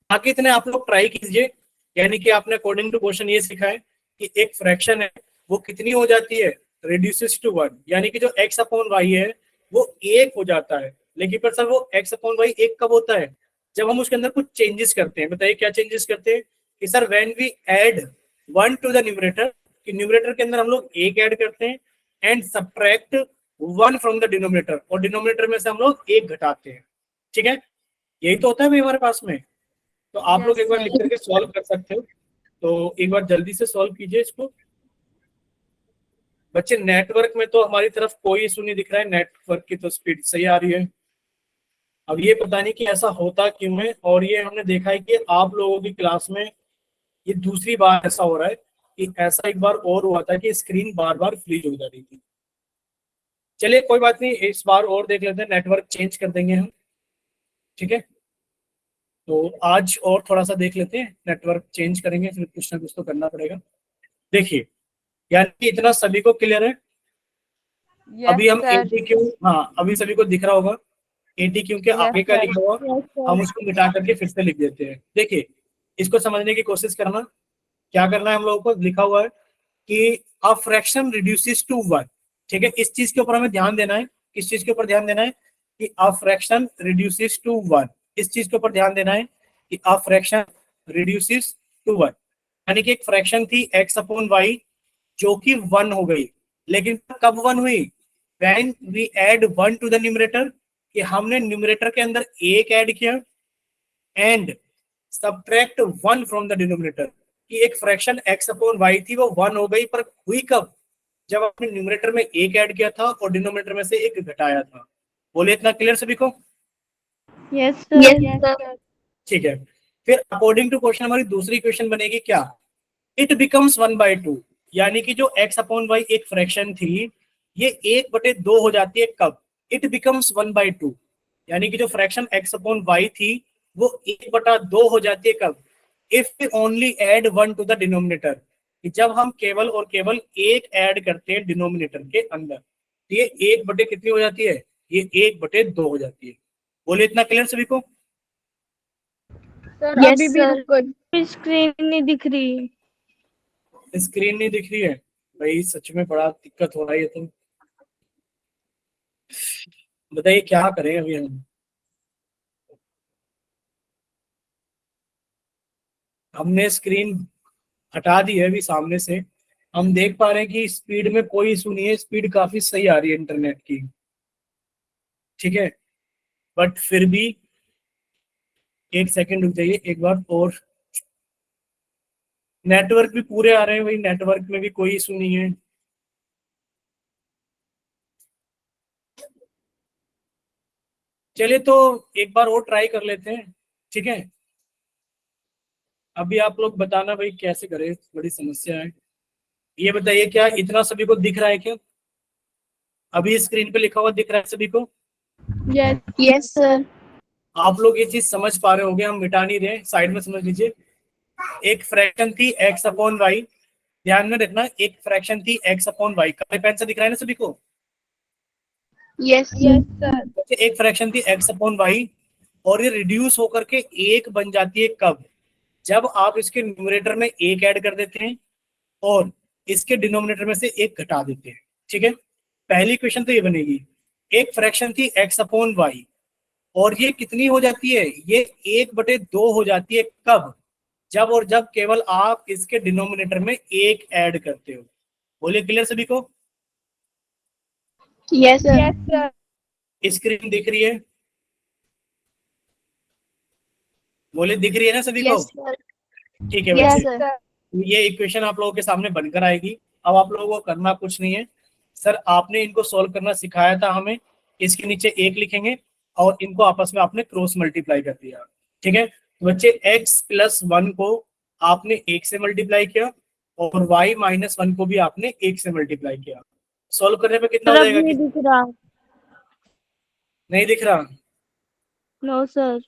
बाकी इतने आप लोग ट्राई कीजिए, यानी कि आपने अकॉर्डिंग टू क्वेश्चन ये सीखा है कि एक फ्रैक्शन है वो कितनी हो जाती है, रिड्यूसेस टू 1, यानी कि जो x अपॉन वाई है वो 1 हो जाता है, लेकिन पर सर वो x अपॉन वाई 1 कब होता है, जब हम उसके अंदर कुछ चेंजेस करते हैं। बताइए क्या चेंजेस करते हैं, कि sir when we add 1 to the numerator, कि न्यूमरेटर के अंदर हम लोग 1 ऐड करते हैं and subtract 1 from the denominator, और डिनोमिनेटर में से हम लोग 1 घटाते हैं। ठीक है, यही तो होता है भाई हमारे पास में। तो आप लोग एक बार लिख करके सॉल्व कर सकते हो, तो एक बार जल्दी से सॉल्व कीजिए इसको बच्चे। नेटवर्क में तो हमारी तरफ कोई इशू नहीं दिख रहा है, नेटवर्क की तो स्पीड सही आ रही है। अब ये पता नहीं कि ऐसा होता क्यों है, और ये हमने देखा है कि आप लोगों की क्लास में ये दूसरी बार ऐसा हो रहा है, कि ऐसा एक बार और हुआ था कि स्क्रीन बार बार फ्रीज हो जा रही थी। चलिए कोई बात नहीं, इस बार और देख लेते हैं, नेटवर्क चेंज कर देंगे हम। ठीक है, तो आज और थोड़ा सा देख लेते हैं, नेटवर्क चेंज करेंगे, फिर कुछ ना कुछ तो करना पड़ेगा। देखिए, यानी कि इतना सभी को क्लियर है। अभी हम सर। ATQ, हाँ अभी सभी को दिख रहा होगा, ATQ के आगे का सर। लिखा हुआ हम उसको मिटा करके फिर से लिख देते हैं। देखिए, इसको समझने की कोशिश करना, क्या करना है हम लोगों को, लिखा हुआ है कि अ फ्रैक्शन रिड्यूसेस टू 1। ठीक है, इस चीज के ऊपर हमें ध्यान देना है, किस चीज के ऊपर ध्यान देना है, कि अ फ्रैक्शन रिड्यूसेस टू 1, इस चीज के ऊपर ध्यान देना है कि अ फ्रैक्शन रिड्यूसेस टू 1, यानी कि एक फ्रैक्शन थी x अपॉन वाई जो कि 1 हो गई, लेकिन कब 1 हुई, when we add 1 to the numerator, कि हमने न्यूमरेटर के अंदर 1 ऐड किया and subtract 1 from the denominator, कि एक फ्रैक्शन x अपॉन वाई थी वो 1 हो गई, पर हुई कब, जब आपने न्यूमरेटर में 1 ऐड किया था और डिनोमिनेटर में से 1 घटाया था। बोले इतना क्लियर सभी को? Yes Yes, sir. sir. ठीक है, फिर अकॉर्डिंग टू क्वेश्चन हमारी दूसरी क्वेश्चन बनेगी क्या, इट बिकम्स 1/2, यानी कि जो x अपॉन वाई एक फ्रैक्शन थी ये 1/2 हो जाती है कब, इट बिकम्स 1/2, यानी कि जो फ्रैक्शन x अपॉन वाई थी वो 1/2 हो जाती है कब, if we only add 1 to the denominator, कि जब हम केवल और केवल 1 ऐड करते हैं डिनोमिनेटर के अंदर, तो ये 1 कितनी हो जाती है, ये 1/2 हो जाती है। बोले इतना क्लियर सभी को? सर Yes, अभी भी sir. रुको, स्क्रीन नहीं दिख रही। स्क्रीन नहीं दिख रही है भाई, सच में बड़ा दिक्कत हो रहा है ये तो। बताइए क्या करें अभी हम, हमने स्क्रीन हटा दी है अभी सामने से, हम देख पा रहे हैं कि स्पीड में कोई इशू नहीं है, स्पीड काफी सही आ रही है इंटरनेट की। ठीक है, बट फिर भी 1 सेकंड रुक जाइए एक बार, और नेटवर्क भी पूरे आ रहे हैं भाई, नेटवर्क में भी कोई इशू नहीं है। चलिए तो एक बार और ट्राई कर लेते हैं। ठीक है, अभी आप लोग बताना भाई कैसे करें, बड़ी समस्या है। ये बताइए क्या इतना सभी को दिख रहा है क्या, अभी स्क्रीन पे लिखा हुआ दिख रहा है सभी को? यस। Yes, sir. आप लोग ये चीज समझ पा रहे होंगे, हम मिटा नहीं रहे, साइड में समझ लीजिए। एक फ्रैक्शन थी x अपॉन वाई, ध्यान में रखना, एक फ्रैक्शन थी x अपॉन वाई, काले पेन से दिख रहा है ना सभी को? Yes, sir. Yes sir. एक फ्रैक्शन थी x अपॉन वाई और ये रिड्यूस होकर के 1 बन जाती है कब, जब आप इसके न्यूमरेटर में 1 ऐड कर देते हैं और इसके डिनोमिनेटर में से 1 घटा देते हैं। ठीक है, पहली क्वेश्चन तो ये बनेगी, एक फ्रैक्शन थी x अपॉन वाई और ये कितनी हो जाती है, ये 1/2 हो जाती है कब, जब और जब केवल आप इसके डिनोमिनेटर में 1 ऐड करते हो। बोलिए क्लियर सभी को? Yes, sir. Yes sir. Screen दिख रही है? बोले दिख रही है ना सभी को? Yes, sir. ठीक है Yes, बच्चे, sir. ये इक्वेशन आप लोगों के सामने बनकर आएगी। अब आप लोगों को करना कुछ नहीं है सर, आपने इनको सॉल्व करना सिखाया था हमें, इसके नीचे एक लिखेंगे और इनको आपस में आपने क्रॉस मल्टीप्लाई कर दिया। ठीक है, तो बच्चे x+1 को आपने 1 से मल्टीप्लाई किया और y-1 को भी आपने 1 से मल्टीप्लाई किया। सॉल्व करने पे कितना हो सर अब जाएगा? नहीं दिख रहा। नहीं दिख रहा? No sir.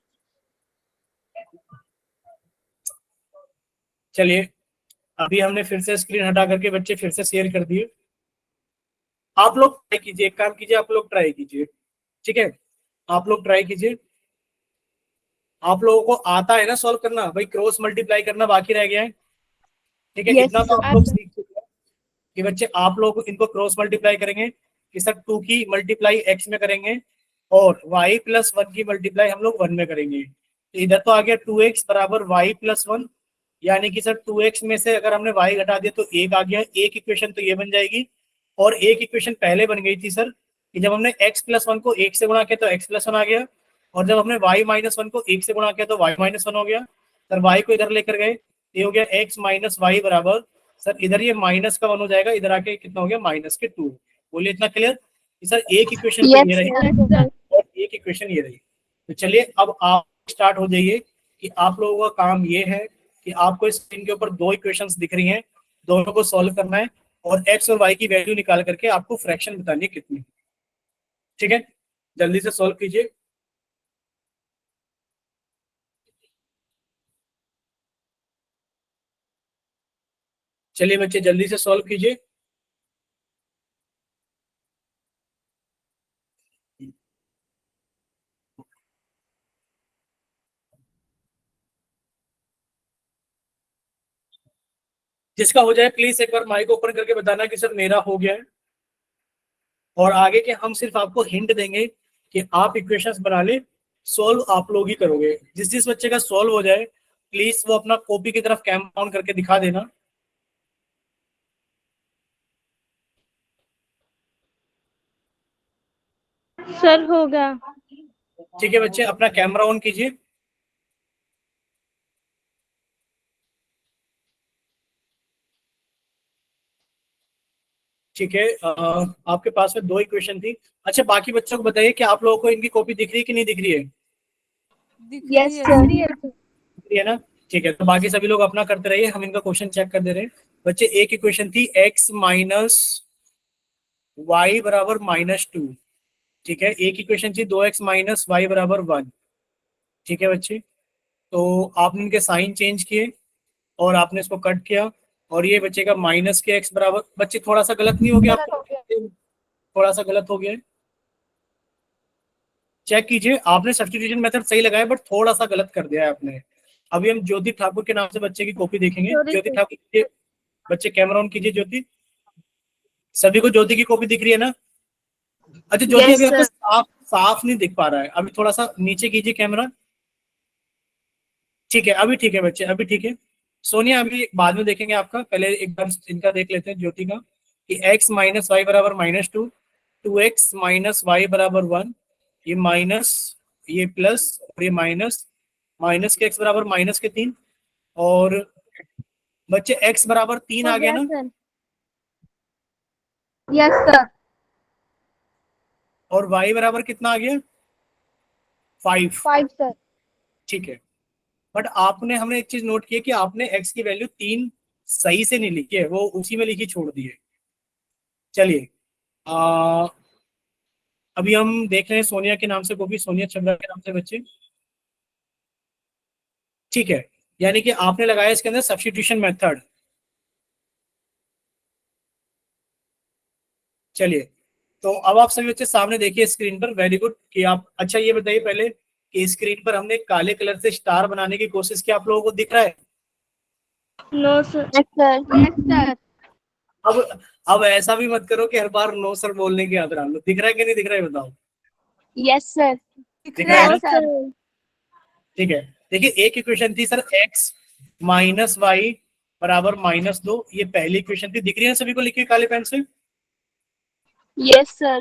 चलिए, अभी हमने फिर से स्क्रीन हटा करके बच्चे फिर से शेयर कर दिए। आप लोग ट्राई कीजिए, एक काम कीजिए, आप लोग ट्राई कीजिए। ठीक है, आप लोग ट्राई कीजिए। आप लोगों को आता है ना सॉल्व करना, भाई क्रॉस मल्टीप्लाई करना बाकी रह गया है। ठीक है, Yes, इतना तो sir. आप लोग सीख चुके हैं कि बच्चे आप लोग इनको क्रॉस मल्टीप्लाई करेंगे कि सर 2 की मल्टीप्लाई x में करेंगे और y+1 की मल्टीप्लाई हम लोग 1 में करेंगे। तो इधर तो आ गया 2x बराबर y+1, यानी कि सर 2x में से अगर हमने y घटा दिया तो 1 आ गया। एक इक्वेशन तो ये बन जाएगी और एक इक्वेशन पहले बन गई थी सर कि जब हमने x+1 को 1 से गुणा किया तो x+1 आ गया, और जब हमने y-1 को 1 से गुणा किया तो y-1 हो गया। सर y को इधर लेकर गए, ये हो गया x माइनस वाई बराबर, सर इधर ये माइनस का 1 हो जाएगा, इधर आके कितना हो गया -2। बोलिए इतना क्लियर? सर एक इक्वेशन तो Yes, ये रही sir. और एक इक्वेशन ये रही। तो चलिए अब आप स्टार्ट हो जाइए कि आप लोगों का काम ये है कि आपको स्क्रीन के ऊपर 2 इक्वेशंस दिख रही हैं, दोनों को सॉल्व करना है और x और y की वैल्यू निकाल करके आपको फ्रैक्शन बतानी है कितनी। ठीक है, जल्दी से सॉल्व कीजिए। चलिए बच्चे जल्दी से सॉल्व कीजिए। जिसका हो जाए प्लीज एक बार माइक ओपन करके बताना कि सर मेरा हो गया है। और आगे के हम सिर्फ आपको हिंट देंगे कि आप इक्वेशंस बना ले, सॉल्व आप लोग ही करोगे। जिस जिस बच्चे का सॉल्व हो जाए प्लीज वो अपना कॉपी की तरफ कैम ऑन करके दिखा देना। सर हो गया। ठीक है बच्चे, अपना कैमरा ऑन कीजिए। ठीक है, आपके पास में 2 इक्वेशन थी। अच्छा, बाकी बच्चों को बताइए कि आप लोगों को इनकी कॉपी दिख रही है कि नहीं दिख रही है? दिख Yes, रही है sir. सर। दिख रही है ना? ठीक है, तो बाकी सभी लोग अपना करते रहिए, हम इनका क्वेश्चन चेक कर दे रहे हैं। बच्चे एक इक्वेशन थी x माइनस वाई बराबर -2। ठीक है, एक इक्वेशन थी 2x माइनस वाई बराबर 1। ठीक है बच्चे, तो आपने इनके साइन चेंज किए और आपने इसको कट किया और ये बचेगा माइनस के x बराबर। बच्चे थोड़ा सा गलत नहीं हो गया आपको? थोड़ा सा गलत हो गया है, चेक कीजिए। आपने सब्स्टिट्यूशन मेथड सही लगाया बट थोड़ा सा गलत कर दिया है आपने। अभी हम ज्योति ठाकुर के नाम से बच्चे की कॉपी देखेंगे। ज्योति ठाकुर कीजिए, बच्चे कैमरा ऑन कीजिए। ज्योति, सभी को ज्योति की कॉपी दिख रही है ना? अच्छा ज्योति, Yes, अभी आपको sir. साफ साफ नहीं दिख पा रहा है, अभी थोड़ा सा नीचे कीजिए कैमरा। ठीक है, अभी ठीक है बच्चे, अभी ठीक है। सोनिया अभी बाद में देखेंगे आपका, पहले एक बार इनका देख लेते हैं ज्योति का कि x माइनस वाई बराबर -2, 2x माइनस वाई बराबर 1, ये माइनस, ये प्लस और ये माइनस, माइनस के x बराबर -3 और बच्चे x बराबर 3 आ गया ना? Yes sir. और y बराबर कितना आ गया? 5। 5 सर। ठीक है, बट आपने, हमने एक चीज नोट की है कि आपने x की वैल्यू 3 सही से नहीं लिखी है, वो उसी में लिखी छोड़ दी है। चलिए, अभी हम देख रहे हैं सोनिया के नाम से कॉपी, सोनिया छबरा के नाम से बच्चे। ठीक है, यानी कि आपने लगाया इसके अंदर सब्स्टिट्यूशन मेथड। चलिए, तो अब आप सभी बच्चे सामने देखिए स्क्रीन पर। वेरी गुड कि आप, अच्छा ये बताइए पहले कि स्क्रीन पर हमने काले कलर से स्टार बनाने की कोशिश की, आप लोगों को दिख रहा है? No sir. Yes, sir. Yes sir. अब ऐसा भी मत करो कि हर बार नो सर बोलने की आदत डाल लो। दिख रहा है कि नहीं दिख रहा है बताओ? Yes, sir. दिख दिख रहा रहा है है ना? सर। ठीक है, देखिए एक इक्वेशन थी सर x माइनस वाई बराबर -2, ये पहली इक्वेशन थी। दिख रही है सभी को लिखी हुई काले पेन से? Yes, sir.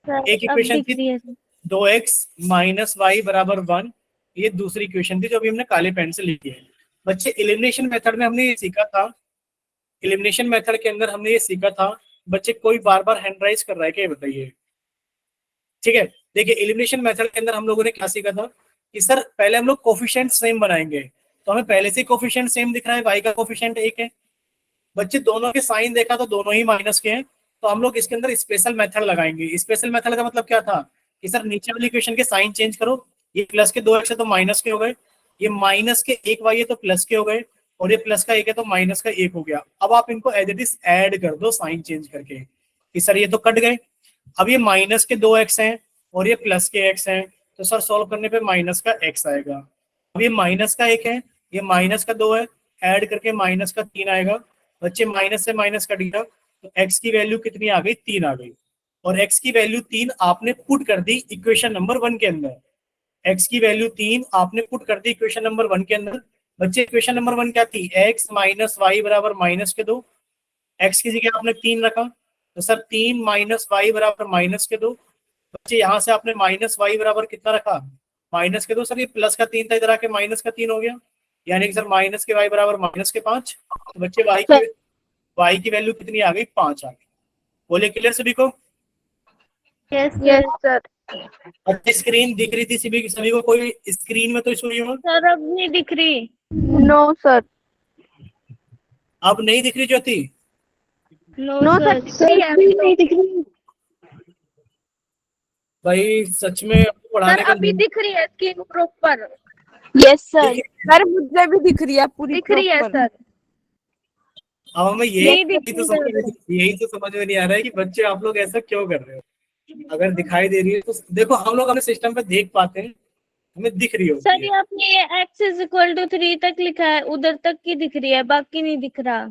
एक अब इक्वेशन दिख थी रही है सर। 2x माइनस वाई बराबर 1, ये दूसरी इक्वेशन थी जो अभी हमने काले पेन से लिखी है। बच्चे एलिमिनेशन मेथड में हमने ये सीखा था एलिमिनेशन मेथड के अंदर हमने ये सीखा था, बच्चे कोई बार बार हैंड राइज कर रहा है क्या, ये बताइए। ठीक है, देखिए एलिमिनेशन मेथड के अंदर हम लोगों ने क्या सीखा था कि सर पहले हम लोग कोफिशिएंट सेम बनाएंगे, तो हमें पहले से कोफिशिएंट सेम दिख रहा है, y का कोफिशिएंट 1 है, बच्चे दोनों के साइन देखा तो दोनों ही माइनस के हैं, तो हम लोग इसके अंदर स्पेशल मेथड लगाएंगे। स्पेशल मेथड का मतलब क्या था कि सर नीचे वाली इक्वेशन के साइन चेंज करो, ये प्लस के 2x है तो माइनस के हो गए, ये माइनस के 1y है तो प्लस के हो गए, और ये प्लस का 1 है तो माइनस का 1 हो गया। अब आप इनको एज इट इज ऐड कर दो साइन चेंज करके कि सर ये तो कट गए। अब ये माइनस के 2x हैं और ये प्लस के x हैं, तो सर सॉल्व करने पे माइनस का x आएगा। अब ये माइनस का 1 है, ये माइनस का 2 है, ऐड करके माइनस का 3 आएगा। बच्चे माइनस से माइनस कट गया तो x की वैल्यू कितनी आ गई, 3 आ गई, और x की वैल्यू 3 आपने पुट कर दी इक्वेशन नंबर 1 के अंदर। x की वैल्यू 3 आपने पुट कर दी इक्वेशन नंबर 1 के अंदर। बच्चे इक्वेशन नंबर 1 क्या थी, x माइनस वाई बराबर माइनस के 2, x की जगह आपने 3 रखा, तो सर 3 माइनस वाई बराबर माइनस के 2। बच्चे यहाँ से आपने माइनस वाई बराबर कितना रखा, माइनस के 2, सर ये प्लस का 3 था, इधर आके माइनस का 3 हो गया, यानी कि सर माइनस के वाई बराबर माइनस के 5। तो बच्चे y की वैल्यू कितनी आ गई, 5 आ गई। बोले क्लियर सभी को। Yes, yes, sir. अब स्क्रीन दिख रही थी सभी को, कोई स्क्रीन में तो इशू नहीं हो, Sir, अब नहीं दिख रही। No, sir. अब नहीं दिख रही ज्योति। No, sir. नहीं दिख रही। भाई सच में पढ़ाने सर का अभी दिख रही है screen proper. Yes, sir. Sir मुझे भी दिख रही है पूरी दिख रही है proper। सर। अब हमें नहीं दिख यही तो समझ में नहीं आ रहा है कि बच्चे आप लोग ऐसा क्यों कर रहे हो। अगर दिखाई दे रही है तो देखो, हम लोग अपने सिस्टम पे देख पाते हैं, हमें दिख रही होती सर है। ये आपने ये x इज इक्वल टू 3 तक लिखा है, उधर तक की दिख रही है, बाकी नहीं दिख रहा।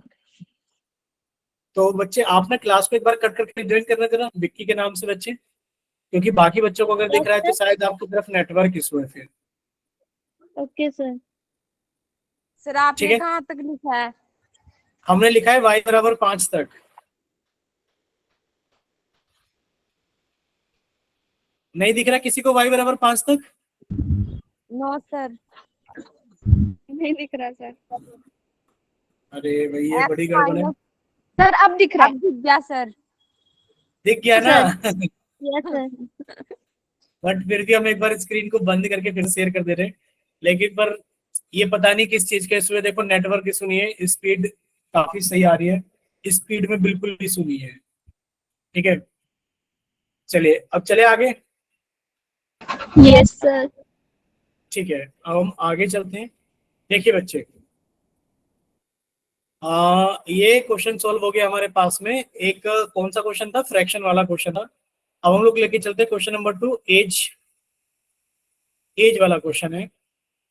तो बच्चे आपने क्लास को एक बार कट करके ज्वाइन करना जरा, विक्की के नाम से बच्चे, क्योंकि बाकी बच्चों को अगर दिख रहा है तो शायद आपकी तरफ नेटवर्क इशू है फिर। Okay sir. सर ठीक आपने है। कहाँ तक लिखा है? हमने लिखा है y बराबर 5 तक। नहीं दिख रहा किसी को y बराबर 5 तक? No sir. नहीं दिख रहा सर। अरे भाई ये बड़ी गड़बड़ है। सर अब दिख रहा अब दिख गया सर। दिख गया ना। है। Yes sir. बट फिर भी हम एक बार स्क्रीन को बंद करके फिर शेयर कर दे रहे हैं, लेकिन पर ये पता नहीं किस चीज का इशू है। देखो नेटवर्क इशू नहीं है, स्पीड काफी सही आ रही है, स्पीड में बिल्कुल इशू नहीं है। ठीक है, चलिए अब चले आगे। Yes, sir. ठीक है, अब हम आगे चलते हैं। देखिए बच्चे, ये क्वेश्चन सॉल्व हो गया हमारे पास में। एक कौन सा क्वेश्चन था, फ्रैक्शन वाला क्वेश्चन था। अब हम लोग लेके चलते हैं क्वेश्चन नंबर 2, एज वाला क्वेश्चन है।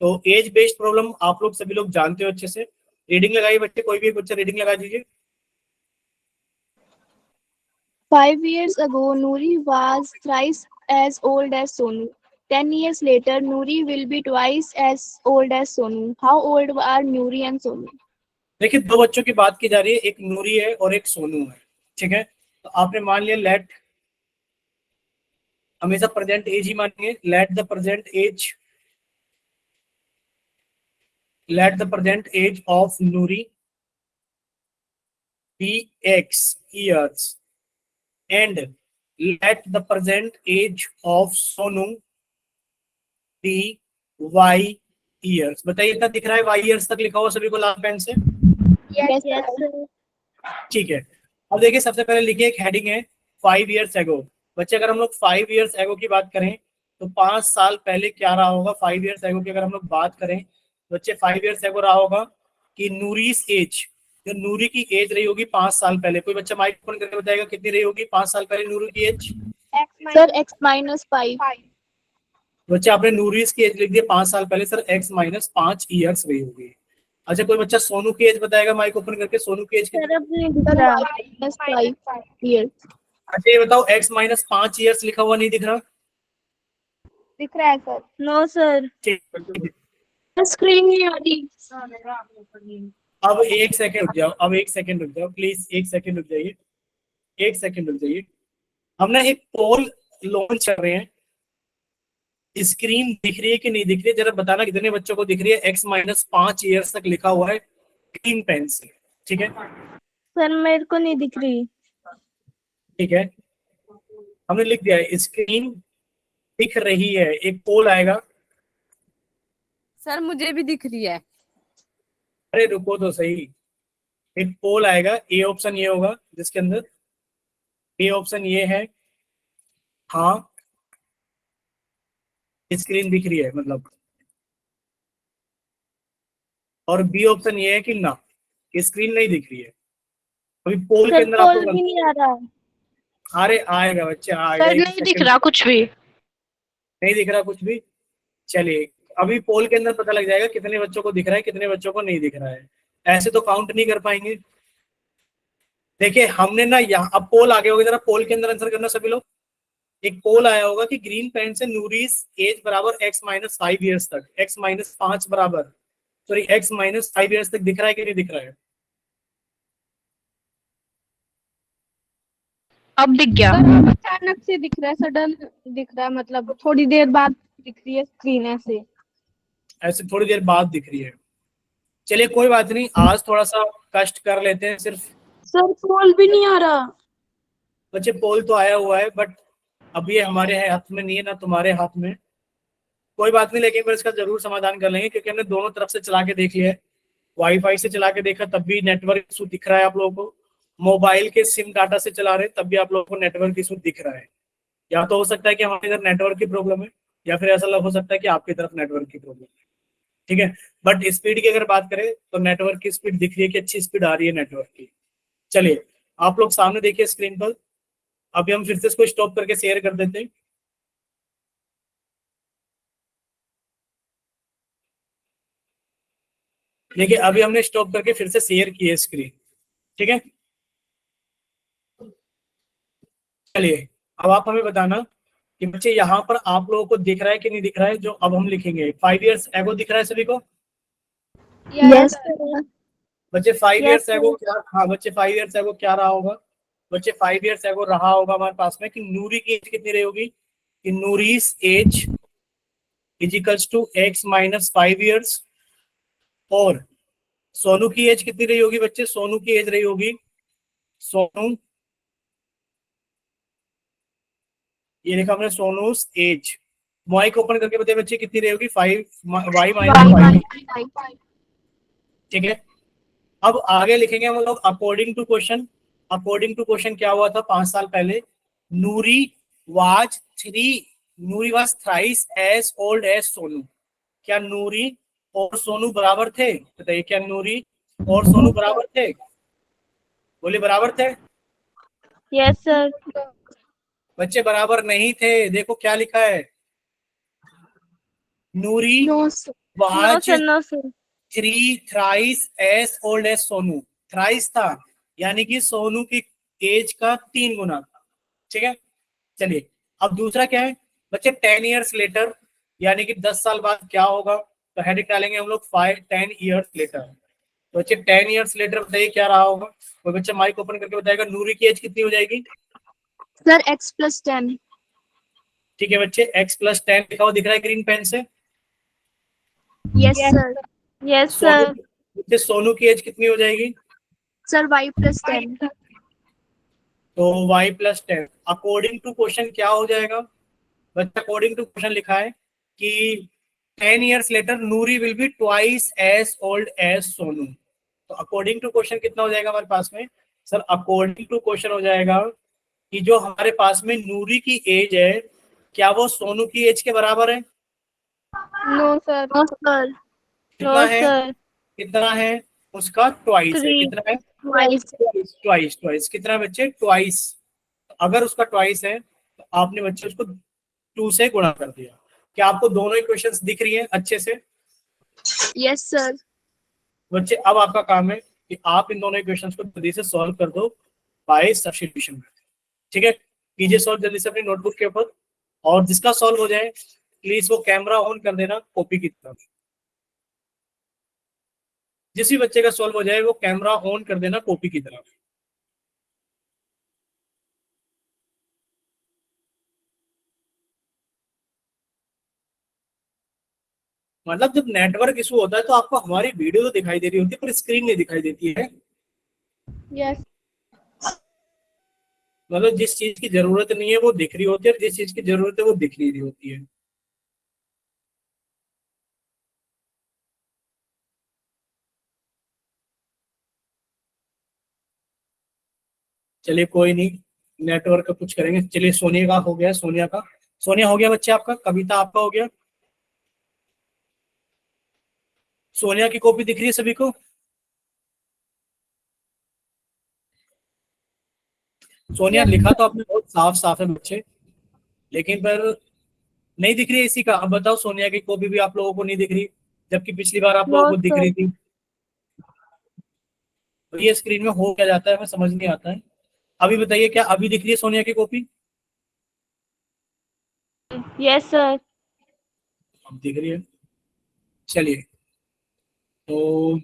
तो एज बेस्ड प्रॉब्लम आप लोग सभी लोग जानते हो अच्छे से। रीडिंग लगाइए बच्चे, कोई भी एक बच्चा रीडिंग लगा दीजिए। 5 years ago, Noori was thrice as old as Sonu. 10 years later, Noori will be twice as old as Sonu. How old are Noori and Sonu? देखिए दो बच्चों की बात की जा रही है, एक नूरी है और एक सोनू है। ठीक है, तो आपने मान लिया लेट, हमेशा प्रेजेंट एज ही मानेंगे। Let the present age of Noori be x years and let the present age of Sonu be y years। बताइए इतना दिख रहा है, y years तक लिखा हुआ सभी को लाल पेन से। Yes, sir. ठीक है, अब देखिए सबसे पहले लिखिए एक हेडिंग है 5 years ago। बच्चे अगर हम लोग 5 years ago की बात करें तो 5 साल पहले क्या रहा होगा। 5 years ago की अगर हम लोग बात करें बच्चे 5 years ago रहा होगा कि नूरीस एज, जो नूरी की एज रही होगी 5 साल पहले। कोई बच्चा माइक ओपन करके बताएगा कितनी रही होगी 5 साल पहले नूरी की एज। Sir, x minus 5. बच्चे आपने नूरीस की एज लिख दिया 5 साल पहले, सर x माइनस 5 ईयर्स रही होगी। अच्छा कोई बच्चा सोनू की एज बताएगा माइक ओपन करके, सोनू की एज कितनी? सर अब नहीं दिख Sir, रहा। y minus 5 years. अच्छा ये बताओ x माइनस 5 ईयर्स लिखा हुआ नहीं दिख रहा? दिख रहा है सर। No sir. ठीक, स्क्रीन नहीं आ रही। अब एक सेकंड रुक जाओ, प्लीज एक सेकंड रुक जाइए, हम ना एक पोल लॉन्च कर रहे हैं। स्क्रीन दिख रही है कि नहीं दिख रही है, जरा बताना कितने बच्चों को दिख रही है। x माइनस 5 ईयर्स तक लिखा हुआ है ग्रीन पेन से। ठीक है, सर मेरे को नहीं दिख रही। ठीक है, हमने लिख दिया है स्क्रीन दिख रही है, एक पोल आएगा। सर मुझे भी दिख रही है। अरे रुको तो सही, एक पोल आएगा, ए ऑप्शन ये होगा जिसके अंदर ए ऑप्शन ये है, हाँ स्क्रीन दिख रही है मतलब, और बी ऑप्शन ये है कि ना स्क्रीन नहीं दिख रही है। अभी पोल के सर अंदर आप पोल लोग, भी नहीं आ रहा। अरे आएगा बच्चे आएगा, सर एक नहीं दिख सेकंड। रहा कुछ भी। नहीं दिख रहा कुछ भी, चलिए अभी पोल के अंदर पता लग जाएगा कितने बच्चों को दिख रहा है कितने बच्चों को नहीं दिख रहा है। ऐसे तो काउंट नहीं कर पाएंगे। देखिए हमने ना यहाँ, अब पोल आगे होगा, जरा पोल के अंदर आंसर करना सभी लोग। एक पोल आया होगा कि ग्रीन पेन से नूरीस एज बराबर x-5 ईयर्स तक, x-5 बराबर, सॉरी x-5 ईयर्स तक दिख रहा है कि नहीं दिख रहा है? अब दिख गया। सर अचानक से दिख रहा है, सडन दिख रहा है, मतलब थोड़ी देर बाद दिख रही है स्क्रीन ऐसे। ऐसे थोड़ी देर बाद दिख रही है। चलिए कोई बात नहीं, आज थोड़ा सा कष्ट कर लेते हैं सिर्फ। सर पोल भी नहीं आ रहा। बच्चे पोल तो आया हुआ है बट अब ये हमारे हाथ में नहीं है ना तुम्हारे हाथ में। कोई बात नहीं, लेकिन फिर इसका जरूर समाधान कर लेंगे क्योंकि हमने दोनों तरफ से चला के देख लिया है। वाईफाई से चला के देखा तब भी नेटवर्क इशू दिख रहा है आप लोगों को, मोबाइल के सिम डाटा से चला रहे हैं तब भी आप लोगों को नेटवर्क इशू दिख रहा है। या तो हो सकता है कि हमारे इधर नेटवर्क की प्रॉब्लम है, या फिर ऐसा हो सकता है कि आपकी तरफ नेटवर्क की प्रॉब्लम है। ठीक है, बट स्पीड की अगर बात करें तो नेटवर्क की स्पीड दिख रही है कि अच्छी स्पीड आ रही है नेटवर्क की। चलिए आप लोग सामने देखिए स्क्रीन पर, अभी हम फिर से इसको स्टॉप करके शेयर कर देते हैं। देखिए अभी हमने स्टॉप करके फिर से शेयर की है स्क्रीन। ठीक है, चलिए अब आप हमें बताना कि बच्चे यहाँ पर आप लोगों को दिख रहा है कि नहीं दिख रहा है, जो अब हम लिखेंगे 5 ईयर्स एगो दिख रहा है सभी को? Yes. बच्चे 5 ईयर्स Yes, एगो क्या, हाँ बच्चे 5 ईयर्स एगो क्या रहा होगा? बच्चे 5 ईयर्स एगो रहा होगा हमारे पास में कि नूरी की एज कितनी रही होगी, कि Noori's age is equals to x-5 years, और सोनू की एज कितनी रही होगी बच्चे? सोनू की एज रही होगी, सोनू, ये लिखा हमने सोनूस एज, वाई को ओपन करके बताइए बच्चे कितनी रही होगी? 5y-5। ठीक है, अब आगे लिखेंगे हम लोग according to question. According to question क्या हुआ था 5 साल पहले? Noori was 3, Noori was thrice age old as Sonu. क्या नूरी और सोनू बराबर थे? बताइए, क्या नूरी और सोनू बराबर थे? बोले बराबर थे? Yes sir. बच्चे बराबर नहीं थे, देखो क्या लिखा है, Noori no sir. No was sir, no sir. 3 thrice age old as Sonu. Thrice था यानी कि सोनू की एज का 3 गुना था। ठीक है, चलिए अब दूसरा क्या है बच्चे? 10 ईयर्स लेटर, यानी कि 10 साल बाद क्या होगा? तो हेडिंग डालेंगे हम लोग 10 ईयर्स लेटर। बच्चे 10 ईयर्स लेटर बताइए क्या रहा होगा? कोई बच्चा माइक ओपन करके बताएगा नूरी की एज कितनी हो जाएगी? Sir, x plus 10. ठीक है बच्चे, x+10 लिखा हुआ दिख रहा है ग्रीन पेन से। Yes, sir. Yes Sonu, sir. बच्चे सोनू की एज कितनी हो जाएगी? Sir, y plus 10. तो y+10 अकॉर्डिंग टू क्वेश्चन क्या हो जाएगा? बच्चा अकॉर्डिंग टू क्वेश्चन लिखा है कि 10 years later Noori will be twice as old as Sonu. तो अकॉर्डिंग टू क्वेश्चन कितना हो जाएगा हमारे पास में? सर अकॉर्डिंग टू क्वेश्चन हो जाएगा कि जो हमारे पास में नूरी की एज है क्या वो सोनू की एज के बराबर है? No sir. No, sir. कितना नो है? सर। कितना है? उसका ट्वाइस है। 3 कितना है? Twice. ट्वाइस। ट्वाइस कितना बच्चे? ट्वाइस। अगर उसका ट्वाइस है तो आपने बच्चे उसको 2 से गुणा कर दिया। क्या आपको दोनों इक्वेशंस दिख रही है अच्छे से? Yes, sir. बच्चे अब आपका काम है कि आप इन दोनों इक्वेशंस को जल्दी से सॉल्व कर दो बाय सब्स्टिट्यूशन। ठीक है, कीजिए सॉल्व जल्दी से अपनी नोटबुक के ऊपर, और जिसका सॉल्व हो जाए प्लीज वो कैमरा ऑन कर देना कॉपी की तरफ। जिस भी बच्चे का सॉल्व हो जाए वो कैमरा ऑन कर देना कॉपी की तरफ। मतलब जब नेटवर्क इशू होता है तो आपको हमारी वीडियो तो दिखाई दे रही होती है पर स्क्रीन नहीं दिखाई देती है। Yes. मतलब जिस चीज की जरूरत नहीं है वो दिख रही होती है, और जिस चीज की जरूरत है वो दिख नहीं रही होती है। चलिए कोई नहीं, नेटवर्क का कुछ करेंगे। चलिए सोनिया का हो गया, सोनिया का, सोनिया हो गया बच्चे आपका, कविता आपका हो गया। सोनिया की कॉपी दिख रही है सभी को? सोनिया Yes. लिखा तो आपने बहुत साफ साफ है बच्चे, लेकिन पर नहीं दिख रही है इसी का। अब बताओ, सोनिया की कॉपी भी आप लोगों को नहीं दिख रही, जबकि पिछली बार आप लोगों No, को दिख sir. रही थी। तो ये स्क्रीन में हो क्या जाता है, हमें समझ नहीं आता है। अभी बताइए, क्या अभी दिख रही है सोनिया की कॉपी? Yes, sir. अब दिख रही है। चलिए, तो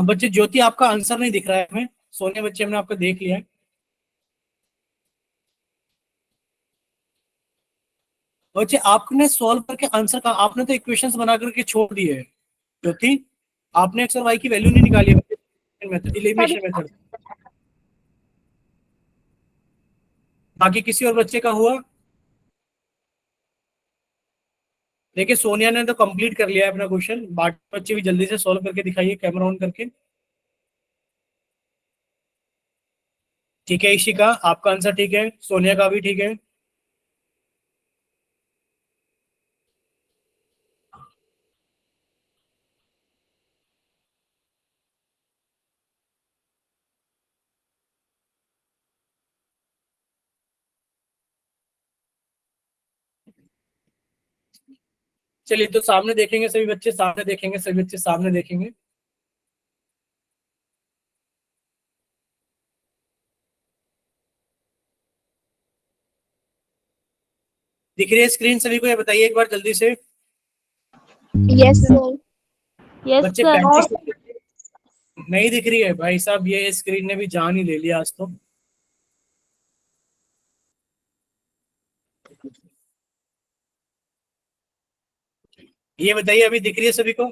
बच्चे ज्योति आपका आंसर नहीं दिख रहा है हमें। सोनिया बच्चे हमने आपका देख लिया है। बच्चे आपने सॉल्व करके आंसर का, आपने तो इक्वेशंस बना करके छोड़ दिए है ज्योति। आपने एक्स और वाई की वैल्यू नहीं निकाली मेथड, एलिमिनेशन मेथड। बाकी किसी और बच्चे का हुआ? देखिए सोनिया ने तो कंप्लीट कर लिया है अपना क्वेश्चन, बाकी बच्चे भी जल्दी से सॉल्व करके दिखाइए कैमरा ऑन करके। ठीक है इशिका, आपका आंसर ठीक है, सोनिया का भी ठीक है। चलिए तो सामने देखेंगे सभी बच्चे, सामने देखेंगे सभी बच्चे, सामने देखेंगे। दिख रही है स्क्रीन सभी को? ये बताइए एक बार जल्दी से। Yes, sir. Yes, बच्चे sir. प्रैक्टिस नहीं दिख रही है भाई साहब, ये स्क्रीन ने भी जान ही ले लिया आज तो। ये बताइए अभी दिख रही है सभी को?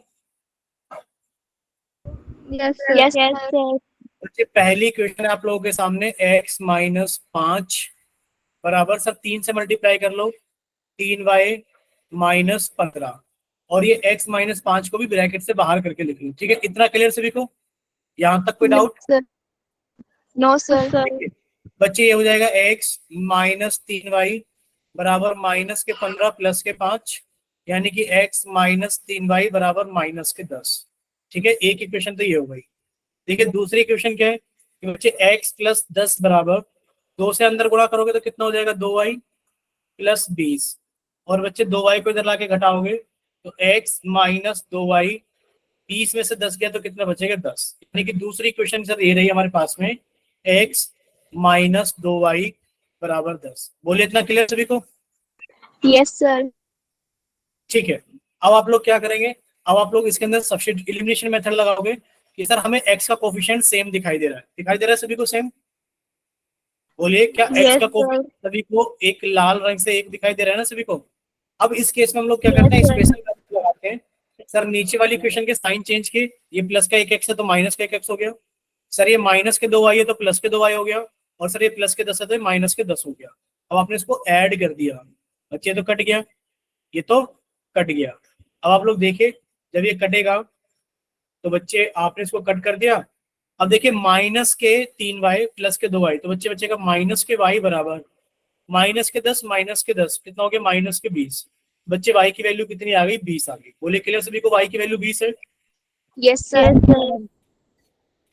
Yes, sir. Yes, sir. बच्चे पहली क्वेश्चन है आप लोगों के सामने, x-5 बराबर, सर 3 से मल्टीप्लाई कर लो, 3y-15, और ये x-5 को भी ब्रैकेट से बाहर करके लिख लो। ठीक है, इतना क्लियर सभी को? यहाँ तक कोई doubt? Sir. No, sir. Sir. बच्चे ये हो जाएगा x-3y बराबर -15 +5, यानी कि x-3y बराबर -10। ठीक है, एक इक्वेशन तो ये हो गई। ठीक है, दूसरी इक्वेशन क्या है कि बच्चे x + 10 बराबर 2 से अंदर गुणा करोगे तो कितना हो जाएगा, 2y + 20, और बच्चे 2y को इधर लाके घटाओगे तो x - 2y, 20 में से 10 गया तो कितना बचेगा, 10। यानी कि दूसरी इक्वेशन सर ये रही हमारे पास में, x - 2y बराबर 10। बोलिए इतना क्लियर सभी को? Yes, sir. ठीक है, अब आप लोग क्या करेंगे, अब आप लोग इसके अंदर सब्स्टिट्यूट एलिमिनेशन मेथड लगाओगे कि सर हमें x का कोफिशिएंट सेम दिखाई दे रहा है, दिखाई दे रहा है सभी को सेम? बोलिए, क्या x Yes, का sir. कोफिशिएंट सभी को एक लाल रंग से एक दिखाई दे रहा है ना सभी को? अब इस केस में हम लोग क्या Yes, करते हैं, sir. स्पेशल मेथड लगाते हैं। सर नीचे वाली इक्वेशन के साइन चेंज किए, ये प्लस का एक x है तो माइनस का एक x हो गया। सर ये माइनस के 2y है तो प्लस के 2y हो गया, और सर ये प्लस के 10 है तो माइनस के 10 हो गया। अब आपने इसको ऐड कर दिया, बच्चे तो कट गया, ये तो कट गया। अब आप लोग देखिए, जब ये कटेगा तो बच्चे आपने इसको कट कर दिया। अब देखिए माइनस के 3y प्लस के 2y, तो बच्चे बच्चे का माइनस के y बराबर माइनस के 10 माइनस के 10 कितना हो गया, माइनस के 20। बच्चे y की वैल्यू कितनी आ गई, 20 आ गई। बोले क्लियर सभी को, y की वैल्यू 20 है? Yes, sir. Yes, sir.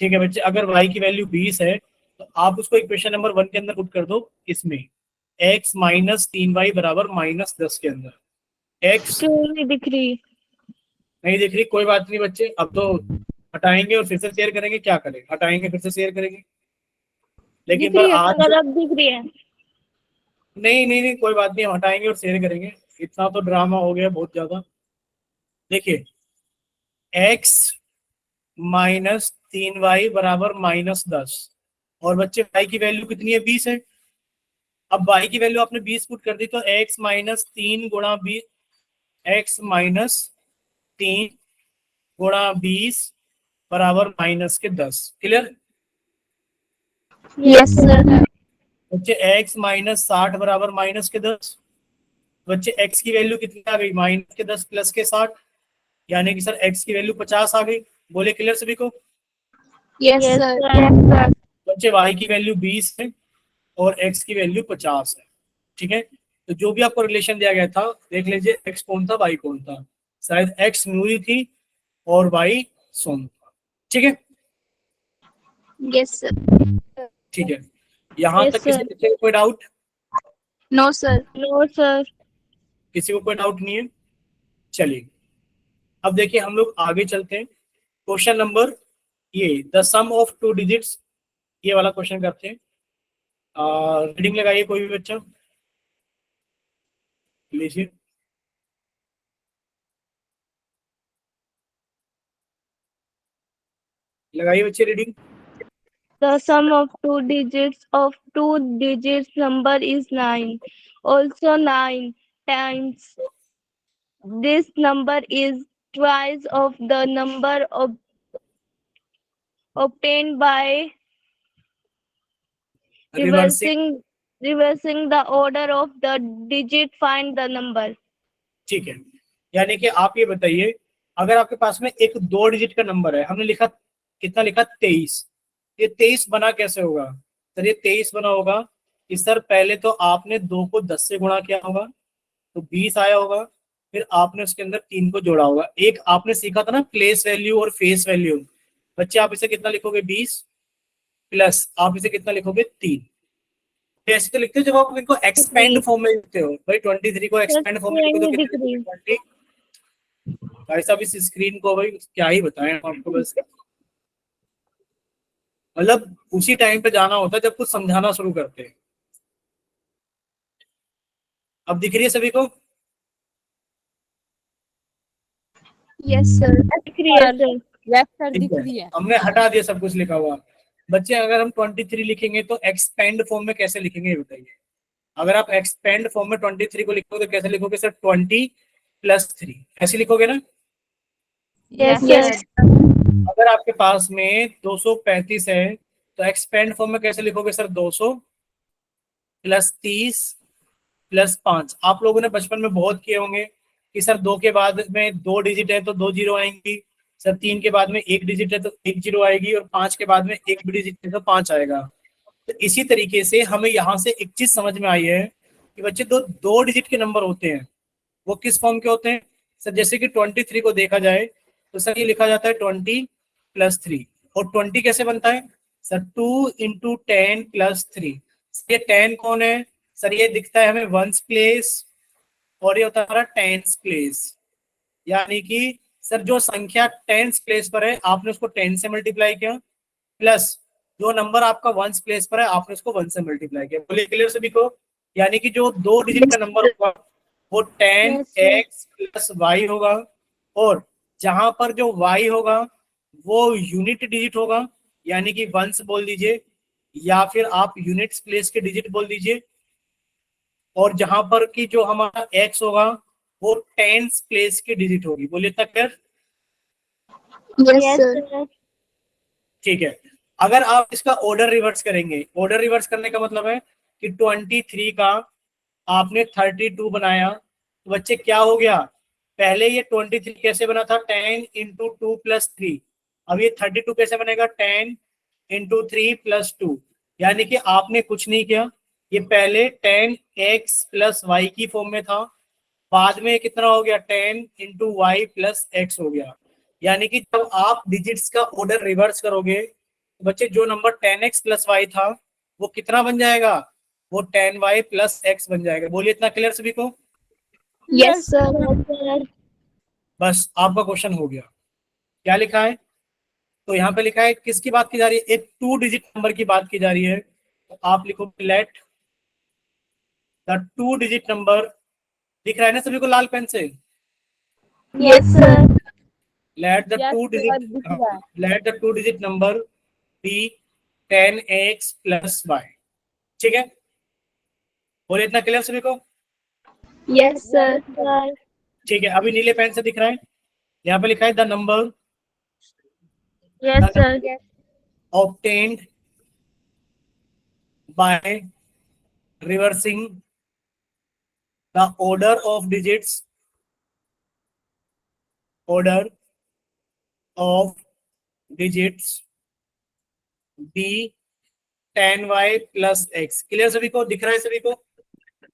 ठीक है बच्चे, अगर y की वैल्यू 20 है तो आप उसको इक्वेशन नंबर 1 के अंदर पुट कर दो, इसमें x - 3y बराबर -10 के अंदर। x Screen नहीं दिख रही. नहीं दिख रही, कोई बात नहीं बच्चे, अब तो हटाएंगे और फिर से शेयर करेंगे, क्या करें, हटाएंगे फिर से शेयर करेंगे। लेकिन दिख पर रही है आज सर, अब दिख रही है. नहीं नहीं नहीं, कोई बात नहीं, हम हटाएंगे और शेयर करेंगे। इतना तो ड्रामा हो गया बहुत ज्यादा। देखिए x - 3y बराबर -10, और बच्चे y की वैल्यू कितनी है, 20 है। अब y की वैल्यू आपने 20 पुट कर दी तो x - 3 गुणा 20, x - 3 गुणा 20 बराबर -10। Clear Yes, sir. बच्चे? x -60 बराबर -10। बच्चे x की वैल्यू कितनी आ गई? -10 प्लस के 60, यानी कि सर x की वैल्यू 50 आ गई। बोले क्लियर सभी को? Yes, Yes, sir. sir. बच्चे y की वैल्यू 20 है और x की वैल्यू 50 है। ठीक है, तो जो भी आपको रिलेशन दिया गया था देख लीजिए, x कौन था, y कौन था। शायद x मूरी थी और y सोम था। ठीक है, Yes, sir. ठीक है, यहाँ Yes, तक किसी sir. बच्चे को कोई doubt? No, sir. No, sir. किसी को कोई डाउट नहीं है? चलिए अब देखिए हम लोग आगे चलते हैं। क्वेश्चन नंबर ये the sum of two digits, ये वाला क्वेश्चन करते हैं। रीडिंग लगाइए कोई भी बच्चा, लीजिए लगाइए बच्चे reading. The sum of two digits number is 9. Also 9 times this number is twice of the number obtained by reversing, reversing the order of the digit. Find the number. ठीक है, यानी कि आप ये बताइए, अगर आपके पास में एक 2 डिजिट का नंबर है, हमने लिखा कितना, लिखा 23, ये 23 बना कैसे होगा? सर ये 23 बना होगा कि सर पहले तो आपने 2 को 10 से गुणा किया होगा तो 20 आया होगा, फिर आपने उसके अंदर 3 को जोड़ा होगा। एक आपने सीखा था ना प्लेस वैल्यू और फेस वैल्यू, बच्चे आप इसे कितना लिखोगे? 20 प्लस आप इसे कितना लिखोगे? 3। ऐसे तो लिखते हो जब आप इनको एक्सपेंड फॉर्म में लिखते हो। भाई 23 को एक्सपेंड फॉर्म में लिखो तो कितना लिखोगे? 20। भाई साहब इस स्क्रीन को भाई क्या ही बताएं आपको, बस मतलब उसी टाइम पे जाना होता है जब कुछ समझाना शुरू करते हैं। अब दिख रही है सभी को? Yes, sir. Yes, sir. Yes sir ठीक दिख है, रही है। हमने हटा दिया सब कुछ लिखा हुआ। बच्चे अगर हम 23 लिखेंगे तो एक्सपेंड फॉर्म में कैसे लिखेंगे ये बताइए। अगर आप एक्सपेंड फॉर्म में 23 को लिखोगे तो कैसे लिखोगे? सर 20 + 3 ऐसे लिखोगे ना। Yes, Yes. sir. अगर आपके पास में 235 है तो एक्सपेंड फॉर्म में कैसे लिखोगे? सर 200 + 30 + 5। आप लोगों ने बचपन में बहुत किए होंगे कि सर 2 के बाद में 2 डिजिट है तो 2 जीरो आएंगी, सर 3 के बाद में 1 डिजिट है तो 1 जीरो आएगी, और 5 के बाद में 1 डिजिट है तो 5 आएगा। तो इसी तरीके से हमें यहाँ से एक चीज समझ में आई है कि बच्चे दो डिजिट के नंबर होते हैं वो किस फॉर्म के होते हैं? सर जैसे कि 23 को देखा जाए तो सर ये लिखा जाता है 20 + 3। और 20 कैसे बनता है? सर 2 × 10 + 3। ये 10 कौन है? सर ये दिखता है हमें वंस प्लेस, और ये होता है हमारा टेंस प्लेस। यानी कि सर जो संख्या टेंस प्लेस पर है आपने उसको 10 से मल्टीप्लाई किया, प्लस जो नंबर आपका वंस प्लेस पर है आपने उसको 1 से मल्टीप्लाई किया। बोलिए क्लियर सभी को? यानी कि जो 2 डिजिट का नंबर होगा वो 10x + y होगा, और जहां पर जो y होगा वो यूनिट डिजिट होगा, यानी कि वंस बोल दीजिए या फिर आप यूनिट्स प्लेस के डिजिट बोल दीजिए, और जहां पर की जो हमारा x होगा वो टेंस प्लेस की डिजिट होगी। बोलिए तक clear? Yes, Yes, sir. sir. ठीक है, अगर आप इसका ऑर्डर रिवर्स करेंगे, ऑर्डर रिवर्स करने का मतलब है कि 23 का आपने 32 बनाया तो बच्चे क्या हो गया? पहले ये 23 कैसे बना था? 10 × 2 + 3। अब ये 32 कैसे बनेगा? 10 × 3 + 2। यानी कि आपने कुछ नहीं किया, ये पहले 10x + y की फॉर्म में था, बाद में कितना हो गया? 10 × y + x हो गया। यानी कि जब आप डिजिट्स का ऑर्डर रिवर्स करोगे तो बच्चे जो नंबर 10x + y था वो कितना बन जाएगा? वो 10y + x बन जाएगा। बोलिए इतना क्लियर सभी को? Yes, sir. Yes, sir. बस आपका क्वेश्चन हो गया। क्या लिखा है? तो यहाँ पे लिखा है किसकी बात की जा रही है? एक 2 डिजिट नंबर की बात की जा रही है। तो आप लिखो लेट द 2 डिजिट नंबर, दिख रहा है ना सभी को लाल पेन से? Yes, sir. let the yes two sir digit दिख रहा है। let the 2 digit number be 10x + y। ठीक है, बोलिए इतना क्लियर सभी को? Yes, sir. Yes, sir. ठीक है, अभी नीले पेन से दिख रहा है? यहाँ पे लिखा है the number Yes, sir. obtained by reversing the order of digits b 10y plus x। Clear सभी को, दिख रहा है सभी को?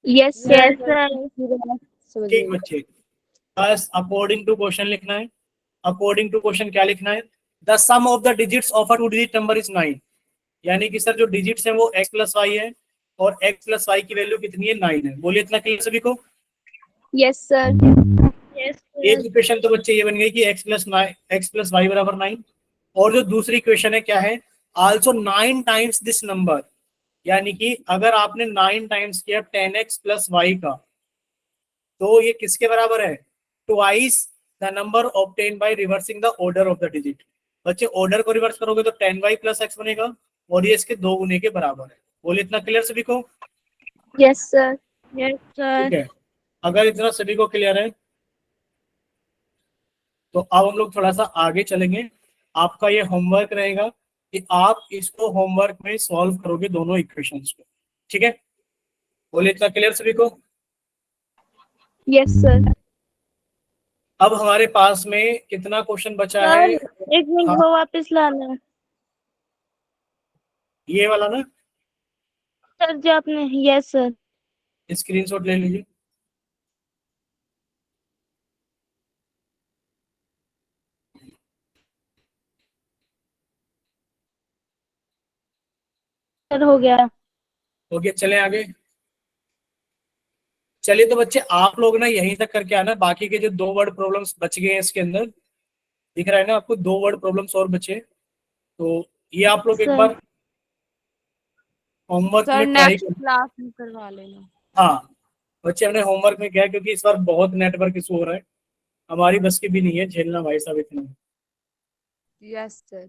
Yes, sir. Yes, sir. समझ ठीक गई। बच्चे, बस अकॉर्डिंग टू क्वेश्चन लिखना है। अकॉर्डिंग टू क्वेश्चन क्या लिखना है? The sum of the digits of a two digit number is 9। यानी कि सर जो डिजिट्स हैं वो x प्लस वाई है और x प्लस वाई की वैल्यू कितनी है? 9 है। बोलिए इतना क्लियर सभी को? Yes, sir. Yes, एक इक्वेशन तो बच्चे ये बन गई कि x प्लस वाई बराबर 9। और जो दूसरी इक्वेशन है क्या है? Also 9 times this number. यानी कि अगर आपने 9 टाइम्स किया 10x प्लस वाई का, तो ये किसके बराबर है? Twice the number obtain by reversing the order of the digit. बच्चे ऑर्डर को रिवर्स करोगे तो 10y प्लस x बनेगा और ये इसके 2 गुने के बराबर है। बोलिए इतना क्लियर सभी को? yes, sir. Yes, sir. ठीक है, अगर इतना सभी को क्लियर है तो अब हम लोग थोड़ा सा आगे चलेंगे। आपका ये होमवर्क रहेगा कि आप इसको होमवर्क में सॉल्व करोगे दोनों इक्वेशंस को। ठीक है, बोलिए इतना क्लियर सभी को? Yes, sir. अब हमारे पास में कितना क्वेश्चन बचा है? एक मिनट हाँ। वो वापस लाना ये वाला ना, सर जो आपने। Yes sir. स्क्रीनशॉट ले लीजिए। सर हो गया। ओके, चले आगे। चलिए तो बच्चे आप लोग ना यहीं तक करके आना। बाकी के जो 2 वर्ड प्रॉब्लम्स बच गए हैं इसके अंदर, दिख रहा है ना आपको? 2 वर्ड प्रॉब्लम्स और बचे, तो ये आप लोग एक सर। बार होमवर्क सर में ट्राई नेक्स्ट कर। क्लास में करवा लेना। हाँ बच्चे, हमने होमवर्क में किया क्योंकि इस बार बहुत नेटवर्क इशू हो रहा है, हमारी बस की भी नहीं है झेलना भाई साहब इतना। Yes sir.